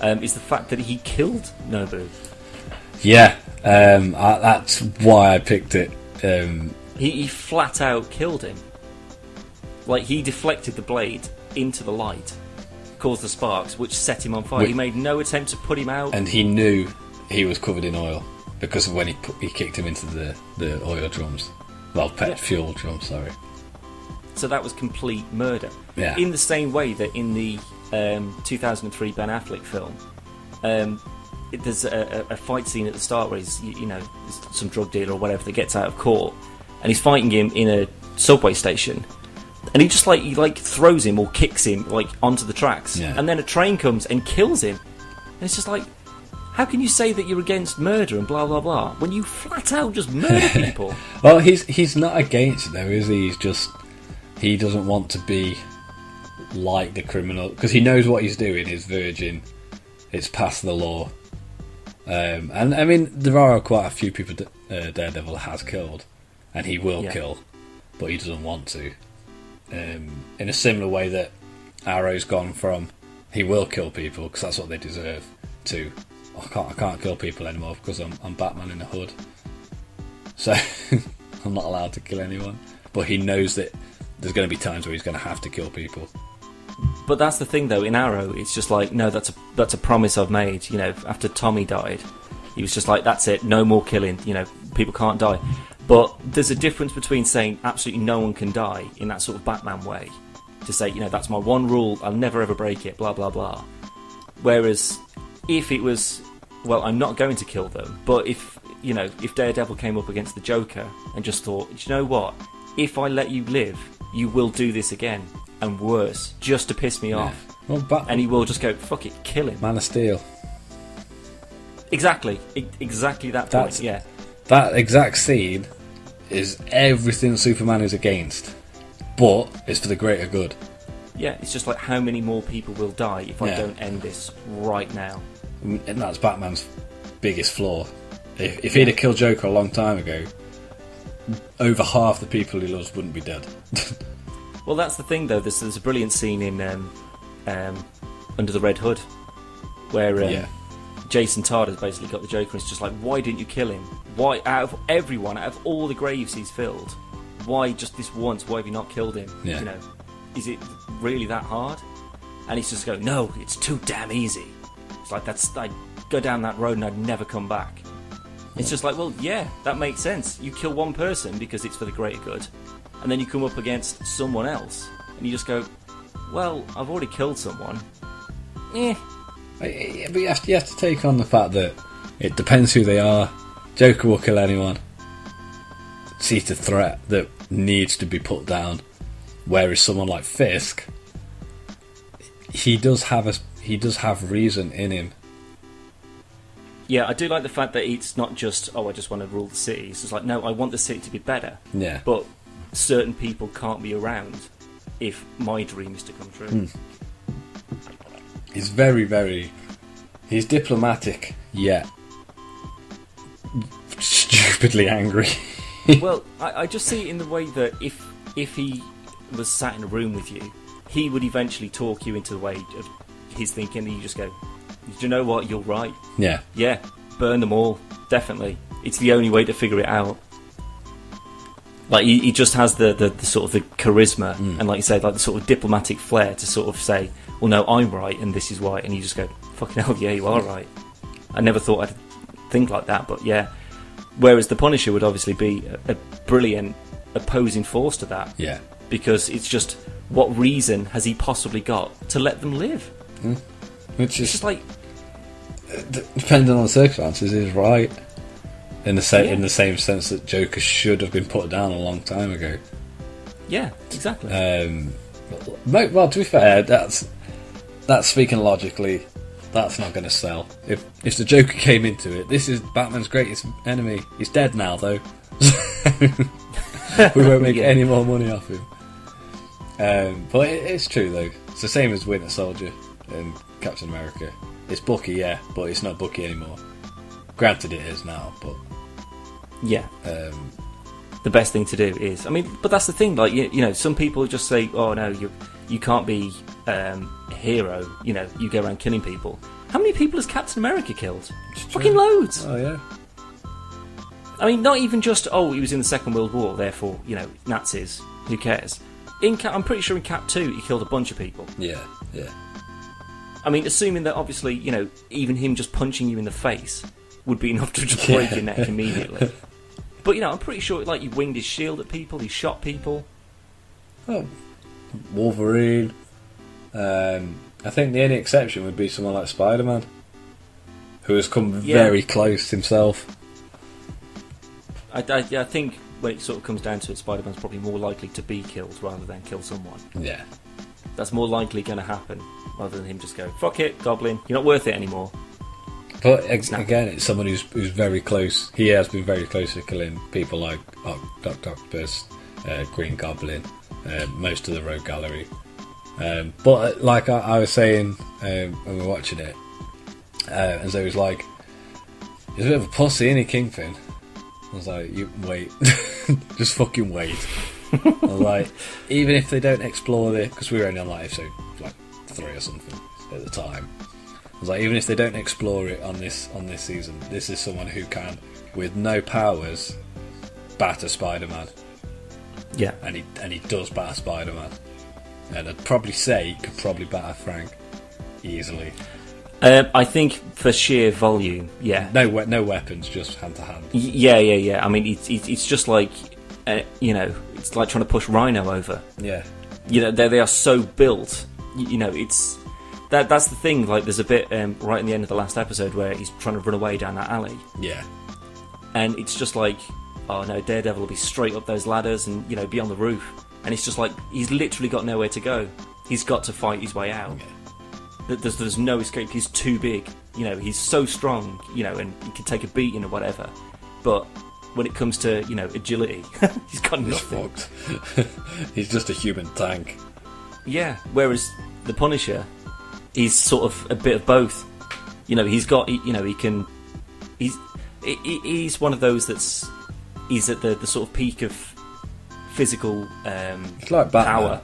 Is the fact that he killed Nobu. Yeah, that's why I picked it. He flat out killed him. Like, he deflected the blade into the light, caused the sparks, which set him on fire. He made no attempt to put him out. And he knew he was covered in oil, because when he kicked him into the oil drums. Well, fuel drums, sorry. So that was complete murder. Yeah. In the same way that in the 2003 Ben Affleck film, there's a fight scene at the start where he's, some drug dealer or whatever that gets out of court, and he's fighting him in a subway station, and he just throws him or kicks him onto the tracks, and then a train comes and kills him, and it's just like, how can you say that you're against murder and blah blah blah when you flat out just murder people? Well, he's not against it though, is he? He's just, he doesn't want to be like the criminal, because he knows what he's doing is virgin, it's past the law. And I mean, there are quite a few people Daredevil has killed, and he will kill, but he doesn't want to. In a similar way that Arrow's gone from, he will kill people because that's what they deserve, to I can't kill people anymore because I'm Batman in a hood, so I'm not allowed to kill anyone. But he knows that there's going to be times where he's going to have to kill people. But that's the thing, though. In Arrow, it's just like, no, that's a promise I've made. After Tommy died, he was just like, that's it, no more killing. People can't die. But there's a difference between saying absolutely no one can die in that sort of Batman way, to say, that's my one rule, I'll never ever break it, blah blah blah. Whereas if it was, well, I'm not going to kill them, but if Daredevil came up against the Joker and just thought, you know what, if I let you live, you will do this again, and worse, just to piss me off. Well, and he will just go, fuck it, kill him. Man of Steel. Exactly that point, yeah. That exact scene is everything Superman is against, but it's for the greater good. Yeah, it's just like, how many more people will die if I don't end this right now? And that's Batman's biggest flaw. If he'd have killed Joker a long time ago, over half the people he loves wouldn't be dead. Well, that's the thing, though. There's a brilliant scene in Under the Red Hood where Jason Todd has basically got the Joker, and it's just like, why didn't you kill him? Why, out of all the graves he's filled, why just this once? Why have you not killed him? Yeah. Is it really that hard? And he's just going, no, it's too damn easy. It's like, I'd go down that road and I'd never come back. It's just like, well, yeah, that makes sense. You kill one person because it's for the greater good, and then you come up against someone else, and you just go, well, I've already killed someone. But you have to take on the fact that it depends who they are. Joker will kill anyone. Sees a threat that needs to be put down. Whereas someone like Fisk, he does have reason in him. Yeah, I do like the fact that it's not just, I just want to rule the city. It's just like, no, I want the city to be better. Yeah. But certain people can't be around if my dream is to come true. He's very, very... He's diplomatic, yet stupidly angry. Well, I just see it in the way that if he was sat in a room with you, he would eventually talk you into the way of his thinking, and you just go, do you know what, you're right. Yeah, burn them all, definitely. It's the only way to figure it out. Like, he just has the sort of the charisma, and like you said, like the sort of diplomatic flair to sort of say, well, no, I'm right, and this is right, and you just go, fucking hell, yeah, you are right. I never thought I'd think like that, but yeah. Whereas the Punisher would obviously be a brilliant opposing force to that. Yeah. Because it's just, what reason has he possibly got to let them live? Which is it's just like, depending on the circumstances, is right. In the same sense that Joker should have been put down a long time ago. Yeah, exactly. Well, to be fair, that's speaking logically, that's not going to sell. If the Joker came into it, this is Batman's greatest enemy. He's dead now, though. We won't make any more money off him. But it's true, though. It's the same as Winter Soldier and Captain America. It's Bucky, yeah, but it's not Bucky anymore. Granted, it is now, but Yeah. The best thing to do is, I mean, but that's the thing. Like you know, some people just say, "Oh no, you can't be a hero." You know, you go around killing people. How many people has Captain America killed? Fucking loads. Oh yeah. I mean, not even just he was in the Second World War, therefore Nazis. Who cares? I'm pretty sure in Cap 2 he killed a bunch of people. Yeah. I mean, assuming that obviously even him just punching you in the face would be enough to just break your neck immediately. But I'm pretty sure he winged his shield at people, he shot people. Oh, Wolverine. I think the only exception would be someone like Spider-Man, who has come very close himself. I think when it sort of comes down to it, Spider-Man's probably more likely to be killed rather than kill someone. Yeah. That's more likely going to happen rather than him just go, fuck it, Goblin, you're not worth it anymore. But again, it's someone who's very close. He has been very close to killing people like Dr. Octopus, Green Goblin, most of the Rogue Gallery. But like I was saying when we were watching it, and so it was like, he's a bit of a pussy, isn't he, Kingpin? I was like, you wait, just fucking wait. I was like, even if they don't explore it, because we were only on like episode 3 or something at the time. I was like, even if they don't explore it on this season, this is someone who can, with no powers, batter Spider-Man. Yeah, and he does batter Spider-Man, and I'd probably say he could probably batter Frank easily. I think for sheer volume, yeah. No weapons, just hand to hand. Yeah. I mean, it's just like, it's like trying to push Rhino over. Yeah. They are so built. It's that's the thing. Like, there's a bit right in the end of the last episode where he's trying to run away down that alley. Yeah. And it's just like, oh no, Daredevil will be straight up those ladders and be on the roof. And it's just like he's literally got nowhere to go. He's got to fight his way out. Yeah. There's no escape. He's too big. He's so strong. And he can take a beating or whatever. But when it comes to agility, he's got nothing. He's just a human tank. Yeah. Whereas the Punisher, he's sort of a bit of both. He's got. He can. He's one of those he's at the sort of peak of physical it's like Batman. power.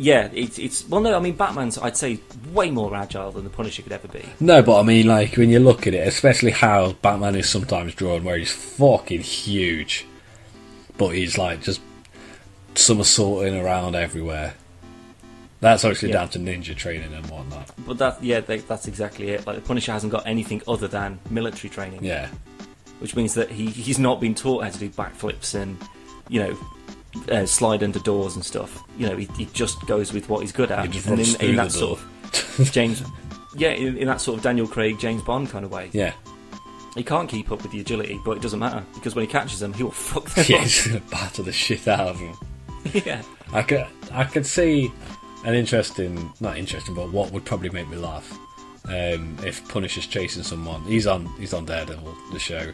Yeah, it's well, no, I mean, Batman's, I'd say, way more agile than the Punisher could ever be. No, but I mean, like, when you look at it, especially how Batman is sometimes drawn, where he's fucking huge, but he's like just somersaulting around everywhere. That's obviously down to ninja training and whatnot. But that's exactly it. Like, the Punisher hasn't got anything other than military training. Yeah. Which means that he's not been taught how to do backflips and, slide under doors and stuff. He just goes with what he's good at. He just runs through the door. James, in that sort of Daniel Craig, James Bond kind of way. Yeah. He can't keep up with the agility, but it doesn't matter because when he catches them, he will fuck them up. He's gonna batter the shit out of them. Yeah. I could see not interesting, but what would probably make me laugh if Punisher's chasing someone. He's on Daredevil, the show,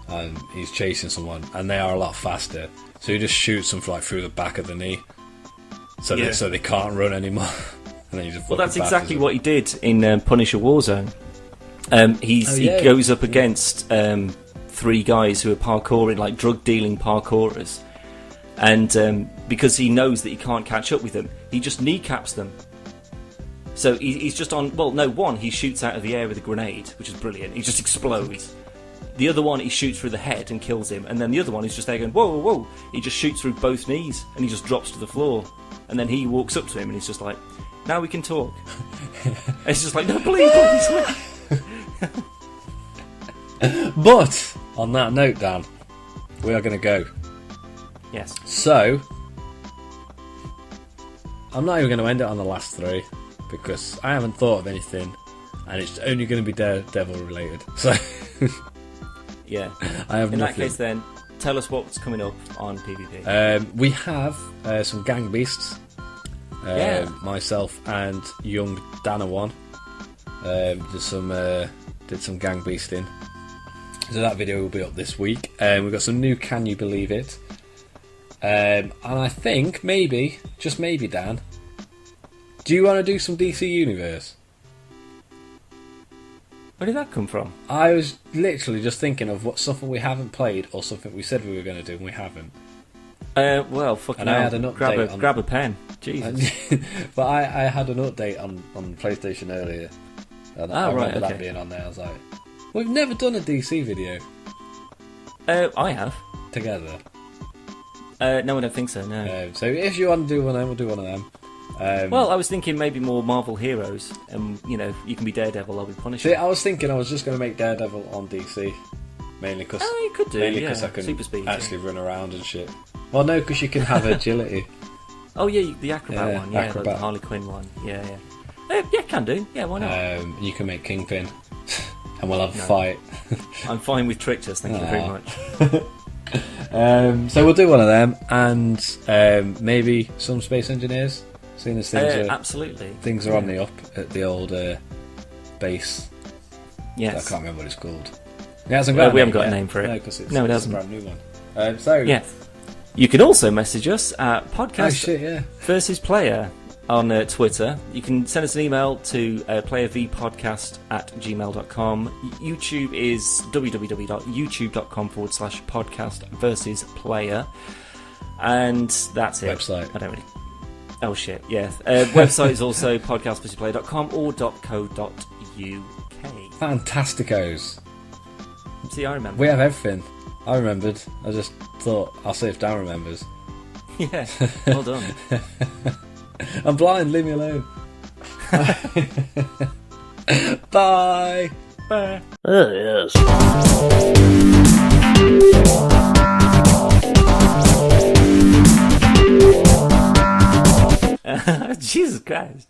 and he's chasing someone, and they are a lot faster. So he just shoots them through the back of the knee, so they can't run anymore. And then he just that's exactly what he did in Punisher Warzone. He goes up against 3 guys who are parkouring, like drug dealing parkourers, and because he knows that he can't catch up with them, he just kneecaps them. So he's just on. Well, no, one he shoots out of the air with a grenade, which is brilliant. He just explodes. The other one, he shoots through the head and kills him. And then the other one is just there going, whoa, whoa, whoa. He just shoots through both knees and he just drops to the floor. And then he walks up to him and he's just like, now we can talk. And it's just like, no, please. But, on that note, Dan, we are going to go. Yes. So, I'm not even going to end it on the last 3 because I haven't thought of anything and it's only going to be Daredevil related. So... Yeah. I have In nothing. that case, then, tell us what's coming up on PvP. We have some gang beasts. Myself and young Danawan did some gang beasting. So that video will be up this week. We've got some new Can You Believe It? And I think maybe, just maybe, Dan, do you want to do some DC Universe? Where did that come from? I was literally just thinking of what something we haven't played or something we said we were going to do and we haven't. Well, fucking and hell. I had an update grab a pen. Jesus. But I had an update on PlayStation earlier. And I remember that being on there. I was like, we've never done a DC video. I have. Together. No, I don't think so, no. So if you want to do one of them, we'll do one of them. Well, I was thinking maybe more Marvel heroes. And, you know, you can be Daredevil, I'll be Punisher. See, I was thinking I was just going to make Daredevil on DC. Mainly because you could do, I can Super speed, actually run around and shit. Well, no, because you can have agility. Oh, yeah, the Acrobat one. Yeah, Acrobat. Like the Harley Quinn one. Yeah. Yeah, can do. Yeah, why not? You can make Kingpin. And we'll have a fight. I'm fine with Tricksters, thank you very much. So we'll do one of them, and maybe some Space Engineers, seeing as absolutely. Things are on the up at the old base. Yes. I can't remember what it's called. We haven't got a name for it. No, because it's a brand new one. Yeah. You can also message us at podcast versus player on Twitter. You can send us an email to playervpodcast@gmail.com. YouTube is www.youtube.com/podcast versus player. And that's it. Website. I don't really... Oh, shit, yeah. Website is also podcastversusplayer.com or .co.uk. Fantasticos. See, I remember. We have everything. I remembered. I just thought, I'll see if Dan remembers. Yeah, well done. I'm blind, leave me alone. Bye. Bye. Oh, yes. Jesus Christ.